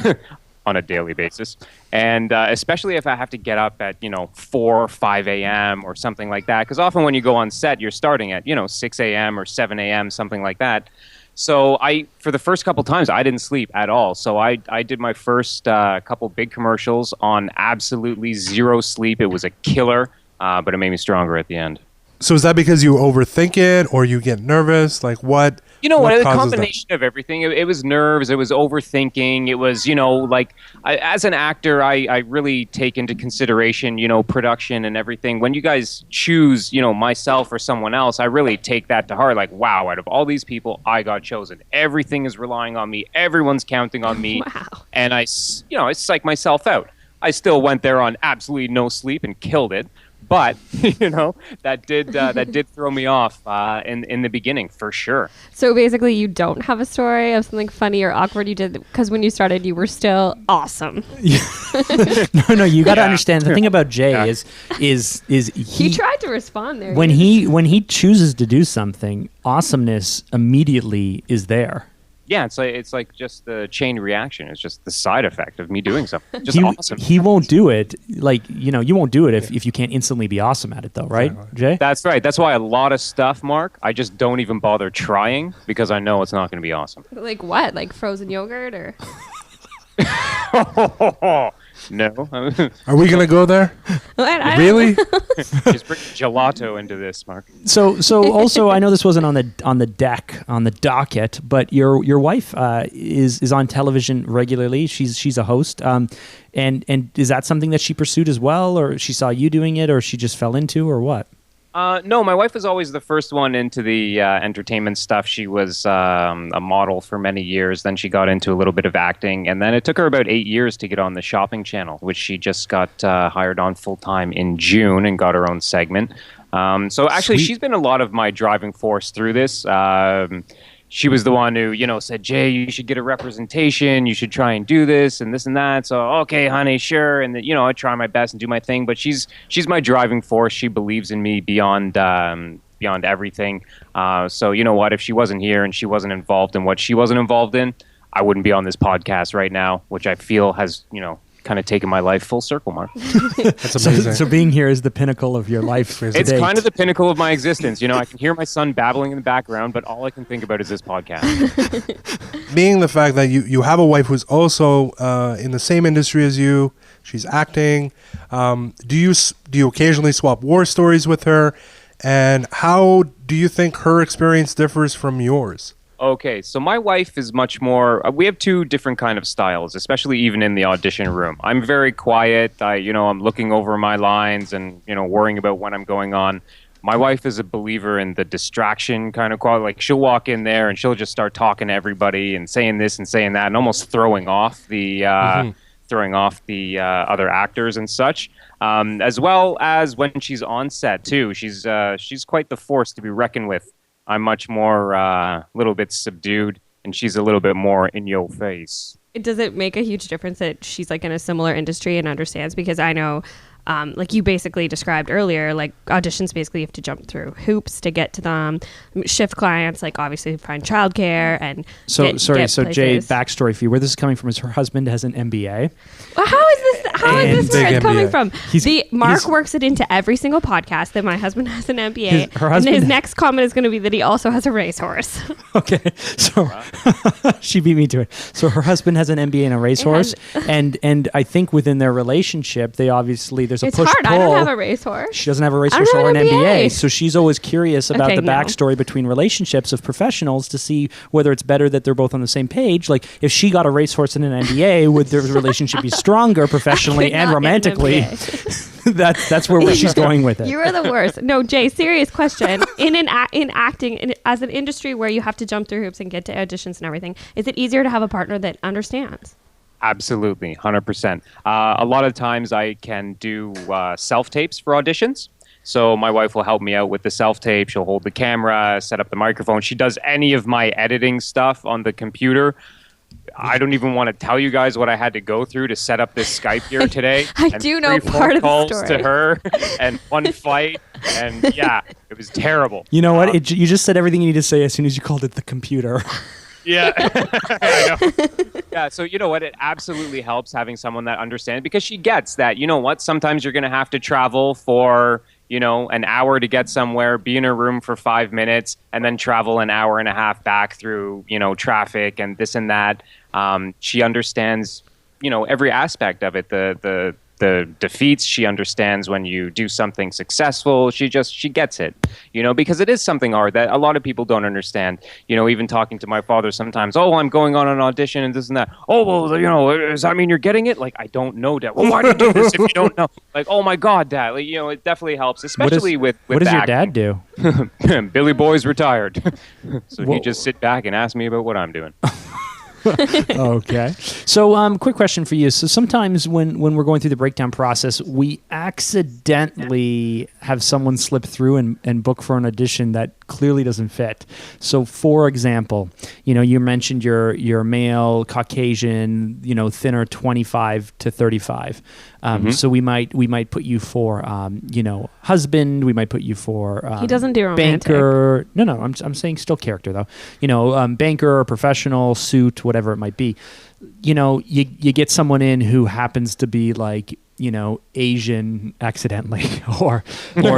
on a daily basis. And especially if I have to get up at, 4 or 5 a.m. or something like that. Because often when you go on set, you're starting at, 6 a.m. or 7 a.m., something like that. So for the first couple times, I didn't sleep at all. So I did my first couple big commercials on absolutely 0 sleep. It was a killer, but it made me stronger at the end. So is that because you overthink it or you get nervous? Like what? You know what? A combination of everything. It was nerves. It was overthinking. It was, as an actor, I really take into consideration, production and everything. When you guys choose, myself or someone else, I really take that to heart. Like, wow, out of all these people, I got chosen. Everything is relying on me. Everyone's counting on me. Wow. And I psych myself out. I still went there on absolutely no sleep and killed it. But that did throw me off in the beginning for sure. So basically, you don't have a story of something funny or awkward you did because when you started, you were still awesome. No, you got to understand the thing about Jay is he tried to respond there. When he chooses to do something, awesomeness immediately is there. Yeah, it's like just the chain reaction. It's just the side effect of me doing something. Just awesome. He won't do it. You won't do it if you can't instantly be awesome at it, though, right, Jay? That's right. That's why a lot of stuff, Mark, I just don't even bother trying because I know it's not going to be awesome. Like what? Like frozen yogurt or? No. Are we gonna go there? Really? Just bring gelato into this, Mark. So also, I know this wasn't on the docket, but your wife is on television regularly. She's a host, and is that something that she pursued as well, or she saw you doing it, or she just fell into, or what? No, my wife was always the first one into the entertainment stuff. She was a model for many years. Then she got into a little bit of acting. And then it took her about 8 years to get on the shopping channel, which she just got hired on full-time in June and got her own segment. So actually, she's been a lot of my driving force through this. She was the one who, said, Jay, you should get a representation. You should try and do this and that. So, okay, honey, sure. And, I try my best and do my thing. But she's my driving force. She believes in me beyond everything. So, you know what? If she wasn't here and she wasn't involved in what she wasn't involved in, I wouldn't be on this podcast right now, which I feel has, kind of taken my life full circle, Mark. That's amazing. So being here is the pinnacle of your life. It's kind of the pinnacle of my existence. I can hear my son babbling in the background, but all I can think about is this podcast. Being the fact that you have a wife who's also in the same industry as you, she's acting. Do you occasionally swap war stories with her? And how do you think her experience differs from yours? Okay, so my wife is much more. We have two different kind of styles, especially even in the audition room. I'm very quiet. I'm looking over my lines and worrying about when I'm going on. My wife is a believer in the distraction kind of quality. Like she'll walk in there and she'll just start talking to everybody and saying this and saying that, and almost throwing off the other actors and such. As well as when she's on set too. She's quite the force to be reckoned with. I'm much more a little bit subdued, and she's a little bit more in your face. Does it make a huge difference that she's like in a similar industry and understands? Because I know, like you basically described earlier, like auditions basically you have to jump through hoops to get to them. Shift clients, like obviously find childcare and So get Jay, places. backstory for you. Where this is coming from is her husband has an MBA. Well, how is this where Big it's coming MBA. from? Mark works it into every single podcast that my husband has an MBA. Her husband- and his next comment is going to be that he also has a racehorse. Okay, so she beat me to it. So her husband has an MBA and a racehorse, and I think within their relationship, they obviously there's a It's push hard. pull. I don't have a racehorse. She doesn't have a I racehorse don't or an have an MBA, MBA. so she's always curious about Okay, the no. backstory between relationships of professionals to see whether it's better that they're both on the same page. Like if she got a racehorse and an MBA, would their relationship be stronger professionally and Not romantically? an MBA. That's where she's going with it. You are the worst. No, Jay, serious question. In acting, as an industry where you have to jump through hoops and get to auditions and everything, is it easier to have a partner that understands? Absolutely, 100%. A lot of times I can do self-tapes for auditions. So my wife will help me out with the self-tape. She'll hold the camera, set up the microphone. She does any of my editing stuff on the computer. I don't even want to tell you guys what I had to go through to set up this Skype here today. I and do know 3 part phone of the calls story. to her and one fight. And yeah, it was terrible. You know what? You just said everything you need to say as soon as you called it the computer. Yeah. I know. Yeah, so you know what? It absolutely helps having someone that understands, because she gets that, you know what? Sometimes you're going to have to travel for, an hour to get somewhere, be in a room for 5 minutes, and then travel an hour and a half back through, traffic and this and that. She understands, every aspect of it. The defeats, she understands when you do something successful. She gets it, because it is something hard that a lot of people don't understand. Even talking to my father sometimes, oh, I'm going on an audition and this and that. Oh, well, does that mean you're getting it? Like, I don't know, Dad. Well, why do you do this if you don't know? Like, oh my God, Dad. Like, it definitely helps, especially with what does the your acting. dad do? Billy Boy's retired. So Whoa. he just sit back and ask me about what I'm doing. Okay. So, quick question for you. So sometimes when we're going through the breakdown process, we accidentally have someone slip through and book for an audition that clearly doesn't fit. So, for example, you mentioned your male, Caucasian, thinner, 25 to 35. So we might put you for, husband. We might put you for He doesn't do romantic. banker. No, I'm saying still character though. Banker or professional, suit, whatever it might be. You get someone in who happens to be like Asian accidentally, or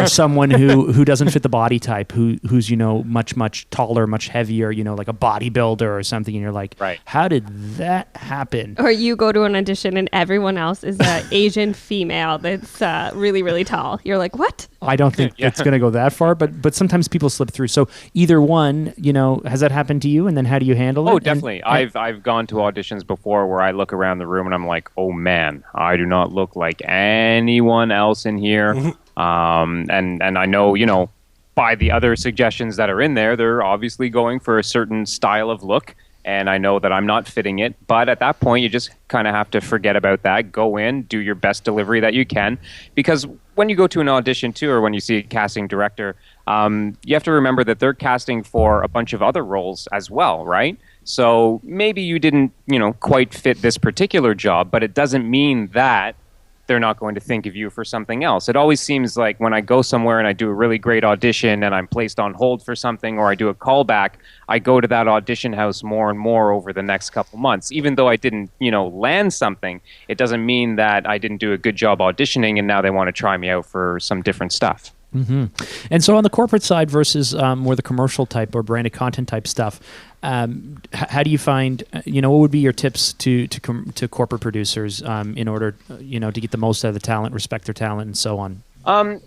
someone who doesn't fit the body type, who's much taller, much heavier, like a bodybuilder or something, and you're like, right. How did that happen? Or you go to an audition and everyone else is an Asian female that's really, really tall. You're like, what? I don't think it's going to go that far, but sometimes people slip through. So either one, has that happened to you? And then how do you handle it? Oh, definitely. I've gone to auditions before where I look around the room and I'm like, oh man, I do not look like anyone else in here. And I know, by the other suggestions that are in there, they're obviously going for a certain style of look. And I know that I'm not fitting it. But at that point, you just kind of have to forget about that. Go in, do your best delivery that you can. Because when you go to an audition, too, or when you see a casting director, you have to remember that they're casting for a bunch of other roles as well, right? So maybe you didn't, quite fit this particular job, but it doesn't mean that they're not going to think of you for something else. It always seems like when I go somewhere and I do a really great audition and I'm placed on hold for something, or I do a callback, I go to that audition house more and more over the next couple months. Even though I didn't, land something, it doesn't mean that I didn't do a good job auditioning and now they want to try me out for some different stuff. Mm-hmm. And so on the corporate side versus more the commercial type or branded content type stuff, how do you find, what would be your tips to corporate producers in order, to get the most out of the talent, respect their talent, and so on?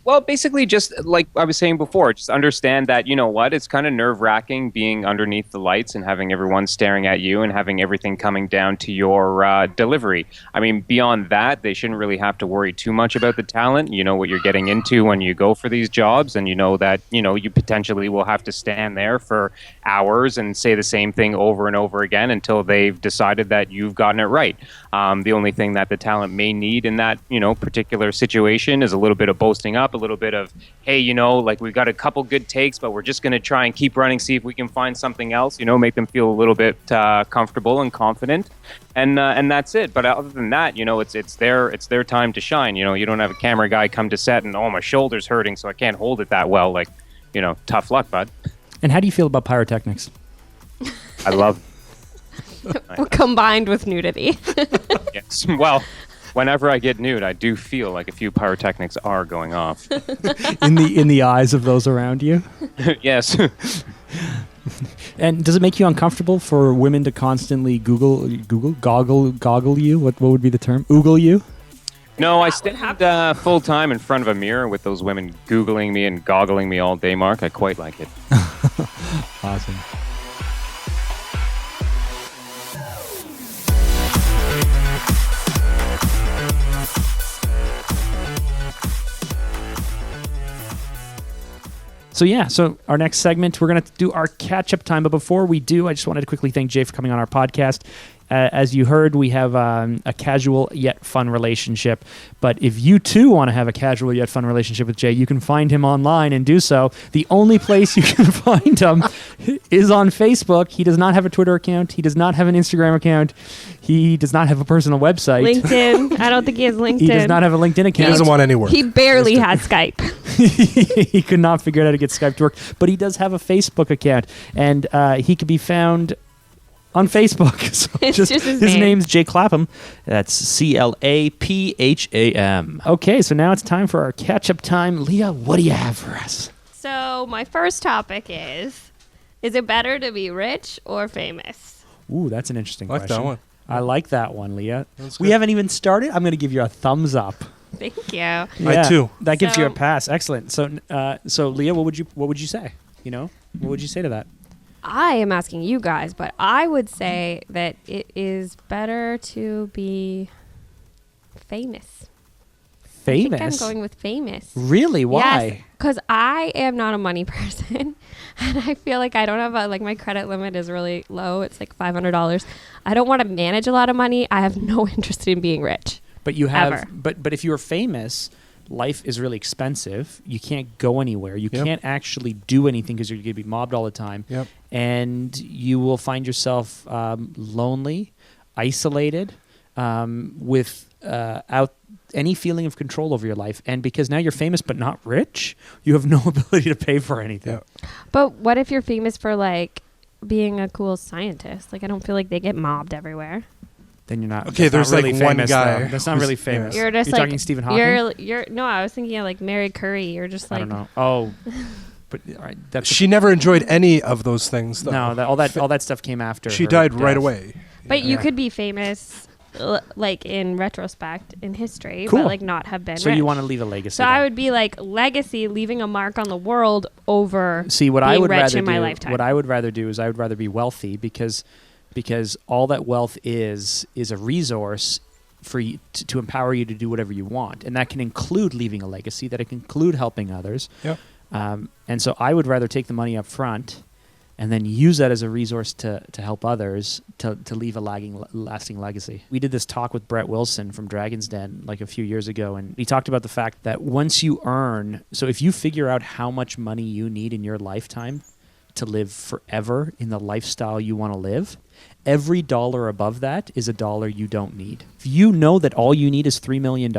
Well, basically, just like I was saying before, just understand that, it's kind of nerve-wracking being underneath the lights and having everyone staring at you and having everything coming down to your delivery. I mean, beyond that, they shouldn't really have to worry too much about the talent. You know what you're getting into when you go for these jobs, and you know that, you potentially will have to stand there for hours and say the same thing over and over again until they've decided that you've gotten it right. The only thing that the talent may need in that, particular situation is a little bit of boasting up, a little bit of, hey, we've got a couple good takes, but we're just going to try and keep running, see if we can find something else, make them feel a little bit comfortable and confident. And that's it. But other than that, it's their time to shine. You don't have a camera guy come to set and, oh, my shoulder's hurting, so I can't hold it that well. Tough luck, bud. And how do you feel about pyrotechnics? I love Combined with nudity. Yes. Well, whenever I get nude, I do feel like a few pyrotechnics are going off. in the eyes of those around you? Yes. And does it make you uncomfortable for women to constantly goggle you? What would be the term? Oogle you? No, I stand full time in front of a mirror with those women Googling me and goggling me all day, Mark. I quite like it. Awesome. So our next segment, we're going to do our catch-up time. But before we do, I just wanted to quickly thank Jay for coming on our podcast. As you heard, we have a casual yet fun relationship. But if you too want to have a casual yet fun relationship with Jay, you can find him online and do so. The only place you can find him is on Facebook. He does not have a Twitter account. He does not have an Instagram account. He does not have a personal website. LinkedIn. I don't think he has LinkedIn. He does not have a LinkedIn account. He doesn't want any work. He barely has Skype. He could not figure out how to get Skype to work. But he does have a Facebook account. And he can be found on Facebook. So it's just his name. Name's Jay Clapham. That's Clapham. Okay, so now it's time for our catch-up time. Leah, what do you have for us? So my first topic is it better to be rich or famous? Ooh, that's an interesting I like question. that one. I like that one, Leah. That's We good. haven't even started. I'm going to give you a thumbs up. Thank you. Yeah, I too. That gives you a So- pass. Excellent. So, Leah, what would you say? What would you say to that? I am asking you guys, but I would say that it is better to be famous. I think I'm Famous. going with famous. Really? Why? Because I am not a money person, and I feel like I don't have my credit limit is really low. It's like $500. I don't want to manage a lot of money. I have no interest in being rich. But you have. Ever. But if you're famous, life is really expensive. You can't go anywhere. You Yep. can't actually do anything because you're going to be mobbed all the time. Yep. And you will find yourself lonely, isolated, without any feeling of control over your life. And because now you're famous but not rich, you have no ability to pay for anything. Yeah. But what if you're famous for being a cool scientist? I don't feel like they get mobbed everywhere. then you're not. Okay, that's there's not like really one famous, guy though. That's not who's- really yeah. famous. You're just you like talking Stephen Hawking? You're no, I was thinking of like Mary Curry. You're just I like don't know. Oh, but all right, that's She never enjoyed any of those things, though. no. All that stuff came after. She her died right death. away. But you Yeah. could be famous, like in retrospect in history, Cool. but like not have been. So rich. you want to leave a legacy? So then. I would be like legacy, leaving a mark on the world over. See what I being would rich rather in my do. lifetime. What I would rather do is I would rather be wealthy because all that wealth is a resource for you to empower you to do whatever you want, and that can include leaving a legacy. That it can include helping others. Yep. And so I would rather take the money up front and then use that as a resource to help others to leave a lasting legacy. We did this talk with Brett Wilson from Dragon's Den like a few years ago, and he talked about the fact that once you earn, so if you figure out how much money you need in your lifetime to live forever in the lifestyle you want to live, every dollar above that is a dollar you don't need. If you know that all you need is $3 million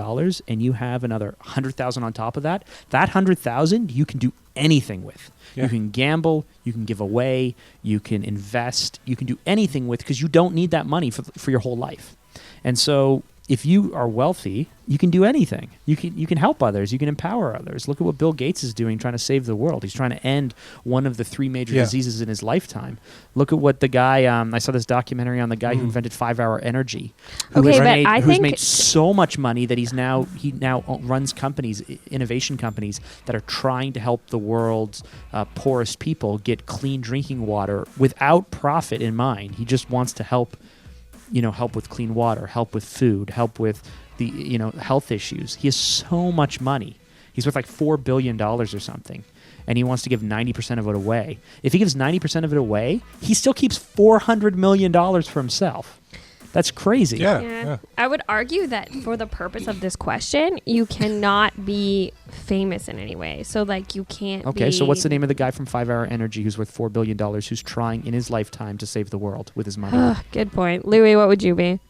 and you have another 100,000 on top of that, that 100,000 you can do anything with. Yeah. You can gamble, you can give away, you can invest, you can do anything with because you don't need that money for your whole life. And so if you are wealthy, you can do anything. You can help others. You can empower others. Look at what Bill Gates is doing, trying to save the world. He's trying to end one of the 3 major diseases in his lifetime. Look at what the guy. I saw this documentary on the guy who invented 5-hour energy. Okay, but I who's think- made so much money that he now runs companies, innovation companies that are trying to help the world's poorest people get clean drinking water without profit in mind. He just wants to help with clean water, help with food, help with the, health issues. He has so much money. He's worth like $4 billion or something. And he wants to give 90% of it away. If he gives 90% of it away, he still keeps $400 million for himself. That's crazy. Yeah. I would argue that for the purpose of this question, you cannot be famous in any way. So like you can't Okay, be... so what's the name of the guy from 5-Hour Energy who's worth $4 billion who's trying in his lifetime to save the world with his money? Good point. Louis, what would you be?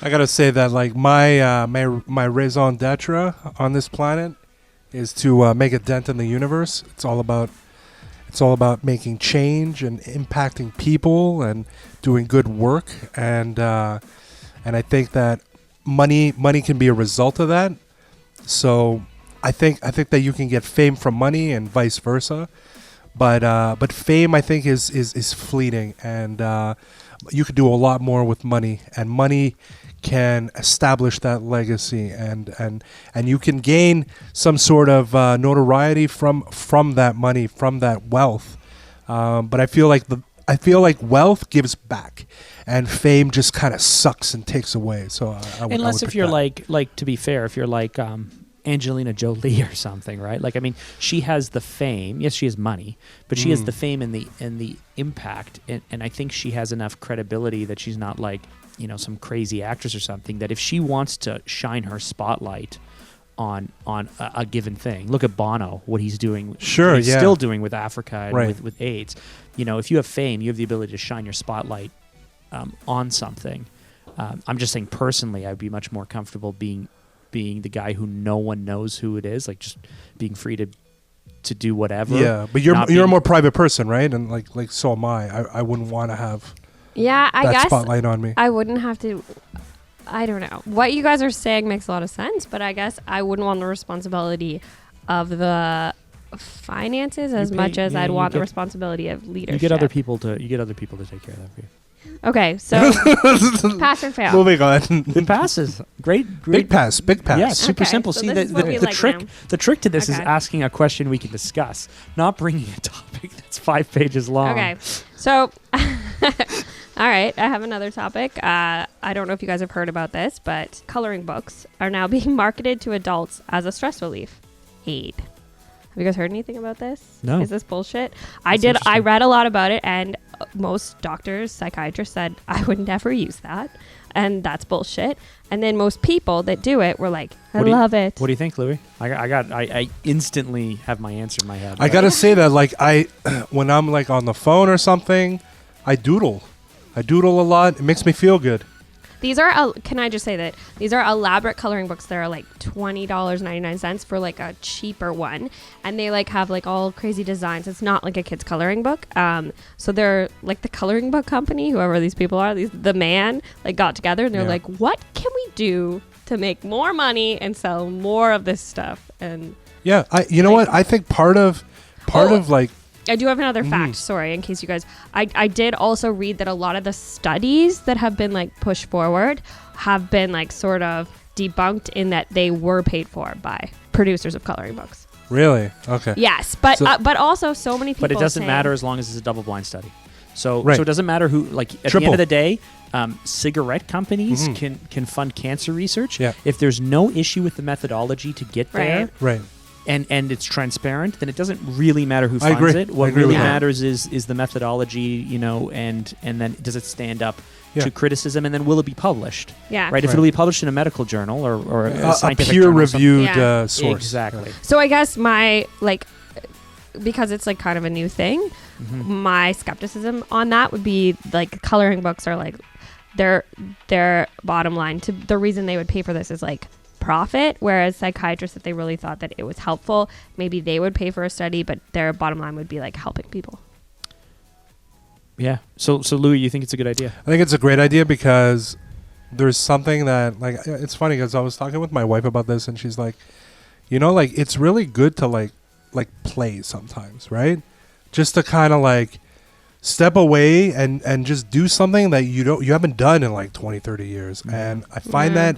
I gotta say that like my raison d'etre on this planet is to make a dent in the universe. It's all about making change and impacting people and doing good work, and I think that money can be a result of that. So I think that you can get fame from money and vice versa, but fame I think is fleeting, and you could do a lot more with money, and money can establish that legacy, and you can gain some sort of notoriety from that money, from that wealth. But I feel like wealth gives back, and fame just kind of sucks and takes away. So Unless if you're like to be fair, if you're like Angelina Jolie or something, right? Like, I mean, she has the fame. Yes, she has money, but she has the fame and the impact, and I think she has enough credibility that she's not like, some crazy actress or something, that if she wants to shine her spotlight on a given thing, look at Bono, what he's doing. Sure, what he's yeah. still doing with Africa and Right. with AIDS. If you have fame, you have the ability to shine your spotlight on something. I'm just saying personally, I'd be much more comfortable being the guy who no one knows who it is, like just being free to do whatever. Yeah, but you're a more private person, right? And like so am I. I wouldn't want to have Yeah, I that guess spotlight on me. I wouldn't have to. I don't know. What you guys are saying makes a lot of sense, but I guess I wouldn't want the responsibility of the finances as much as I'd want the responsibility of leadership. You get other people to take care of that for you. Okay, so pass or fail. Moving on. It passes. Great. Big pass. Yeah, super Okay, simple. so See, this is what we like now. the trick to this is Okay. asking a question we can discuss, not bringing a topic that's 5 pages long. Okay, so all right, I have another topic. I don't know if you guys have heard about this, but coloring books are now being marketed to adults as a stress relief aid. Have you guys heard anything about this? No. Is this bullshit? That's I interesting. read a lot about it, and most doctors, psychiatrists said I would never use that, and that's bullshit. And then most people that do it were like, I love it. What do you think, Louis? I instantly have my answer in my head. I gotta say that like when I'm like on the phone or something, I doodle a lot. It makes me feel good. These are, can I just say that these are elaborate coloring books that are like $20.99 for like a cheaper one. And they like have like all crazy designs. It's not like a kid's coloring book. So they're like the coloring book company, whoever these people are, the man like got together and they're like, what can we do to make more money and sell more of this stuff? And yeah, you know what? I think part of like, I do have another fact, sorry, in case you guys... I did also read that a lot of the studies that have been, like, pushed forward have been, like, sort of debunked in that they were paid for by producers of coloring books. Really? Okay. Yes, but also so many people But it doesn't saying, matter as long as it's a double-blind study. So Right. so it doesn't matter who, like, at the end of the day, cigarette companies can fund cancer research. Yeah. If there's no issue with the methodology to get there, Right. and it's transparent, then it doesn't really matter who I funds agree. it. What I agree really with that. matters is the methodology, you know, and then does it stand up Yeah. to criticism, and then will it be published? Yeah. Right? If Right. it'll be published in a medical journal or a A scientific journal or something. peer-reviewed Yeah. source. Exactly. So I guess my, like, because it's, like, kind of a new thing, Mm-hmm. my skepticism on that would be, like, coloring books are, like, their bottom line. The reason they would pay for this is, like, profit, whereas psychiatrists, if they really thought that it was helpful, maybe they would pay for a study, but their bottom line would be like helping people. Yeah. So Louis, you think it's a good idea? I think it's a great idea because there's something that, like, it's funny because I was talking with my wife about this and she's like, you know, like, it's really good to like play sometimes, right? Just to kind of like step away and just do something that you haven't done in like 20, 30 years. And I find that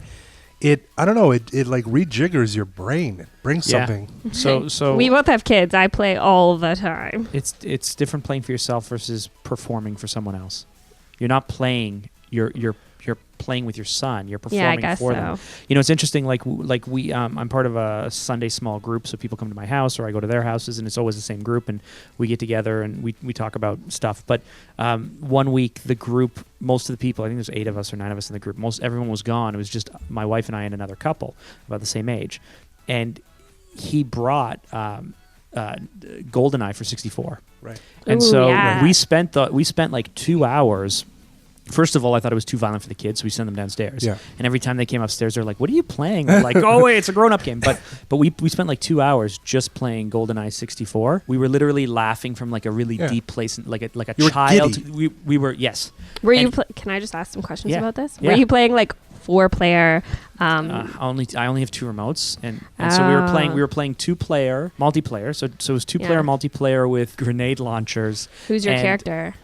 it like rejiggers your brain. It brings something. So We both have kids. I play all the time. it's different playing for yourself versus performing for someone else. You're not playing. You're playing with your son. You're performing Yeah, I guess for them. You know, it's interesting. Like we, I'm part of a Sunday small group, so people come to my house or I go to their houses, and it's always the same group, and we get together and we talk about stuff. But 1 week, the group, most of the people, I think there's 8 of us or 9 of us in the group. Everyone was gone. It was just my wife and I and another couple about the same age, and he brought GoldenEye for 64. Right. And Ooh, so yeah. we spent like 2 hours. First of all, I thought it was too violent for the kids, so we sent them downstairs. Yeah. And every time they came upstairs, they're like, "What are you playing?" We're like, "Oh wait, it's a grown-up game." But we spent like 2 hours just playing GoldenEye 64. We were literally laughing from like a really deep place, like a You were child. giddy. We were yes. Were And- you? Can I just ask some questions Yeah. about this? Yeah. Were you playing like 4-player? I only have 2 remotes, and so we were playing 2-player multiplayer. So it was 2-player multiplayer with grenade launchers. Who's your and, character?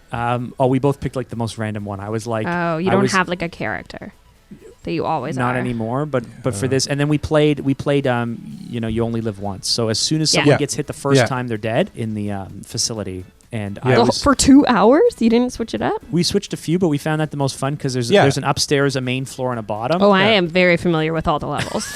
We both picked like the most random one. I was like, Oh, you don't have like a character that you always not are. anymore, but for this, and then we played you know, you only live once. So as soon as Yeah. someone Yeah. gets hit the first Yeah. time, they're dead in the facility. And For 2 hours? You didn't switch it up? we switched a few, but we found that the most fun because there's an upstairs, a main floor, and a bottom. Oh, I am very familiar with all the levels.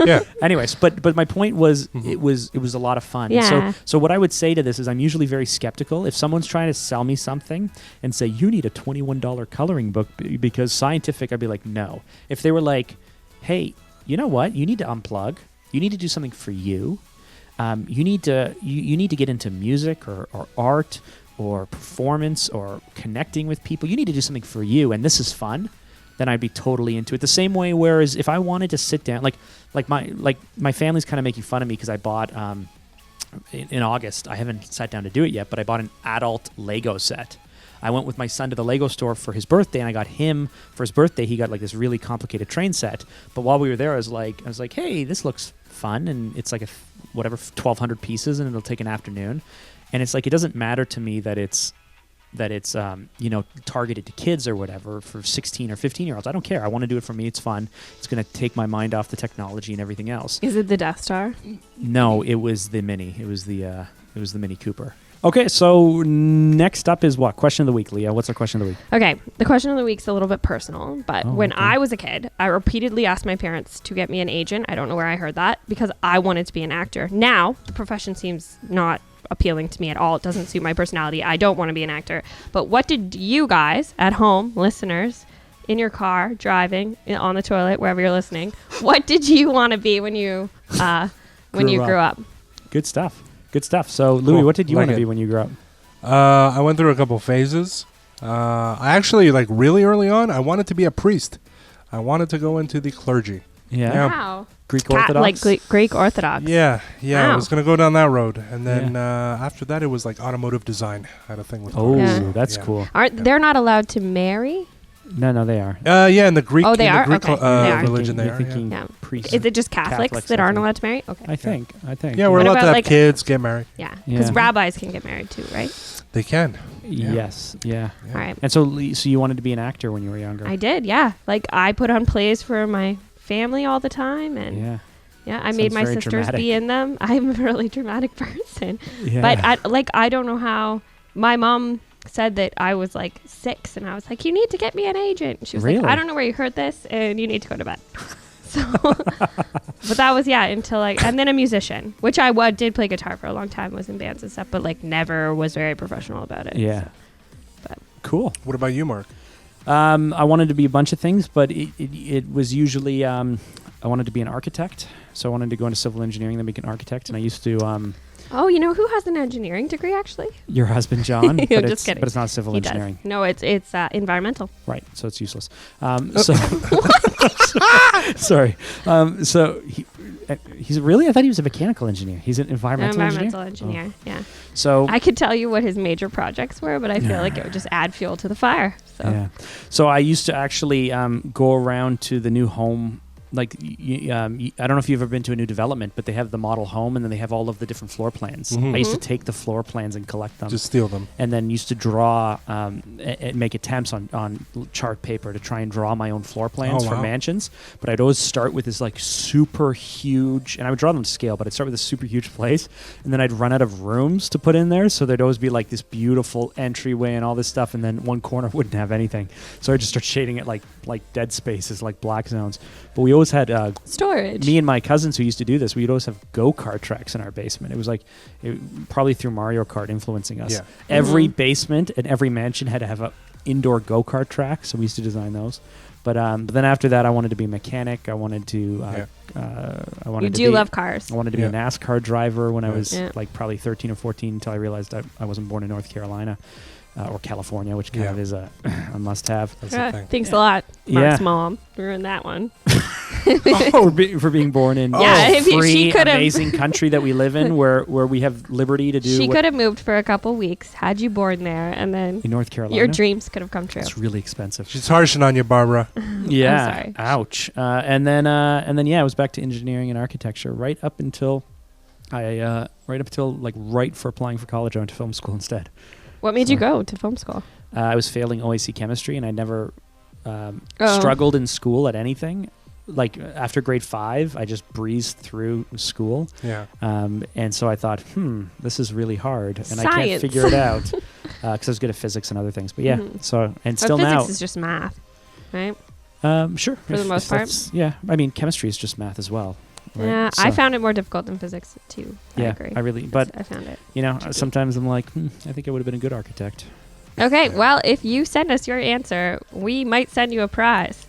Yeah. Anyways, but my point was it was a lot of fun. Yeah. So what I would say to this is I'm usually very skeptical. If someone's trying to sell me something and say you need a $21 coloring book because scientific, I'd be like, no. If they were like, hey, you know what? You need to unplug. You need to do something for you. You need to get into music or art or performance or connecting with people. You need to do something for you, and this is fun. Then I'd be totally into it. The same way, whereas if I wanted to sit down, like my family's kind of making fun of me because I bought in August. I haven't sat down to do it yet, but I bought an adult Lego set. I went with my son to the Lego store for his birthday, and I got him for his birthday. He got like this really complicated train set. But while we were there, I was like, hey, this looks fun, and it's like 1,200 pieces, and it'll take an afternoon. And it's like it doesn't matter to me that it's you know, targeted to kids or whatever for 16 or 15-year-olds. I don't care. I want to do it for me. It's fun. It's going to take my mind off the technology and everything else. Is it the Death Star? No, it was the Mini. It was the Mini Cooper. Okay, so next up is what? Question of the week, Leah. What's our question of the week? Okay, the question of the week's a little bit personal, but when okay. I was a kid, I repeatedly asked my parents to get me an agent. I don't know where I heard that because I wanted to be an actor. Now, the profession seems not appealing to me at all. It doesn't suit my personality. I don't want to be an actor. But what did you guys at home, listeners, in your car, driving, on the toilet, wherever you're listening, what did you want to be when you grew up? Good stuff. Good stuff. So, Louis, Cool. what did you Like want to it. be when you grew up? I went through a couple phases. I actually, like, really early on, I wanted to be a priest. I wanted to go into the clergy. Yeah. Yeah. Wow. Greek Orthodox. Like Greek Orthodox. Yeah, I Wow. was going to go down that road. And then after that, it was like automotive design. I had a thing with Oh, Yeah. that's Yeah. cool. They're not allowed to marry? No, they are. Yeah, in the Greek, Oh, they in the are? Greek Okay. They are. religion, they You're are. thinking Yeah. priests. Is it just Catholics that I aren't think. allowed to marry? Okay. I think. Yeah, we're What allowed about, to have like, kids, get married. Yeah. Because Yeah. rabbis can get married too, right? They can. Yes. Yeah. All right. And so you wanted to be an actor when you were younger. I did, yeah. Like I put on plays for my family all the time, and Yeah. I made Sounds my very sisters dramatic. be in them. I'm a really dramatic person, Yeah. but I don't know how. My mom said that I was like 6, and I was like, "You need to get me an agent." She was Really? like, "I don't know where you heard this, and you need to go to bed." So, but that was until and then a musician, which I did play guitar for a long time, was in bands and stuff, but like never was very professional about it. Yeah. so. But Cool. What about you, Mark? I wanted to be a bunch of things, but it was usually I wanted to be an architect. So I wanted to go into civil engineering, then become an architect. And I used to oh, you know who has an engineering degree actually? your husband John, but I'm it's just kidding. but it's not civil He engineering, does. No, it's environmental. right? So it's useless. So sorry. So he's really I thought he was a mechanical engineer. He's an environmental Engineer. Oh. Yeah. So I could tell you what his major projects were, but I feel like it would just add fuel to the fire. So yeah. So I used to actually go around to the new home. Like, I don't know if you've ever been to a new development, but they have the model home and then they have all of the different floor plans. Mhm. I used to take the floor plans and collect them. Just steal them. And then used to draw and make attempts on chart paper to try and draw my own floor plans Oh, for wow. mansions. But I'd always start with this like super huge, and I would draw them to scale, but I'd start with a super huge place, and then I'd run out of rooms to put in there. So there'd always be like this beautiful entryway and all this stuff, and then one corner wouldn't have anything. So I'd just start shading it like dead spaces, like black zones. But we always had storage. me and my cousins who used to do this, we'd always have go-kart tracks in our basement. It was like probably through Mario Kart influencing us. Yeah. Every basement and every mansion had to have an indoor go-kart track, so we used to design those. But then after that, I wanted to be a mechanic. I wanted to. I wanted You to do be, love cars. I wanted to be a Yeah. NASCAR driver when I was Yeah. like probably 13 or 14 until I realized I wasn't born in North Carolina or California, which kind Yeah. of is a must-have. That's the thing. Thanks a lot, Mark's Yeah. mom. Ruined that one. for being born in Yeah, if she free, could've- amazing country that we live in, where we have liberty to do. She what- could have moved for a couple weeks had you born there, and then in North Carolina. your dreams could have come true. It's really expensive. She's harshing on you, Barbara. Yeah. sorry. Ouch. And then I was back to engineering and architecture right up until right for applying for college. I went to film school instead. What made you So- go to film school? I was failing OAC chemistry, and I never Oh. struggled in school at anything. Like after grade 5, I just breezed through school. Yeah. And so I thought, this is really hard, and I can't Science. figure it out because I was good at physics and other things. But yeah, Mhm. so and But still physics now, is just math, right? sure for the most part. Yeah, I mean, chemistry is just math as well. Right? Yeah, I So, found it more difficult than physics too. I yeah, agree. I really, but I found it. sometimes I'm like, I think I would have been a good architect. Okay, well, if you send us your answer, we might send you a prize.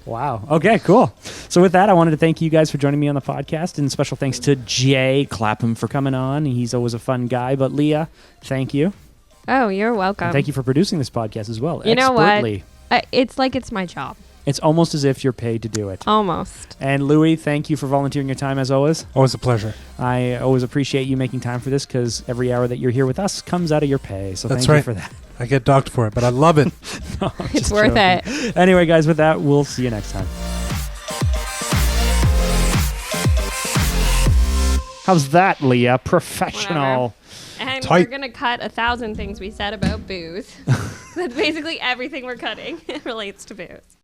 Wow. Okay, cool. So with that, I wanted to thank you guys for joining me on the podcast, and special thanks to Jay Clapham for coming on. He's always a fun guy. But Leah, thank you. Oh, you're welcome. And thank you for producing this podcast as well. You know what? expertly. It's like it's my job. It's almost as if you're paid to do it. Almost. And Louis, thank you for volunteering your time as always. Always a pleasure. I always appreciate you making time for this because every hour that you're here with us comes out of your pay. So That's thank you right. for that. I get docked for it, but I love it. No, I'm It's just worth joking. it. Anyway, guys, with that, we'll see you next time. How's that, Leah? Professional. And Tight. we're going to cut 1,000 things we said about booze. That's basically everything we're cutting relates to booze.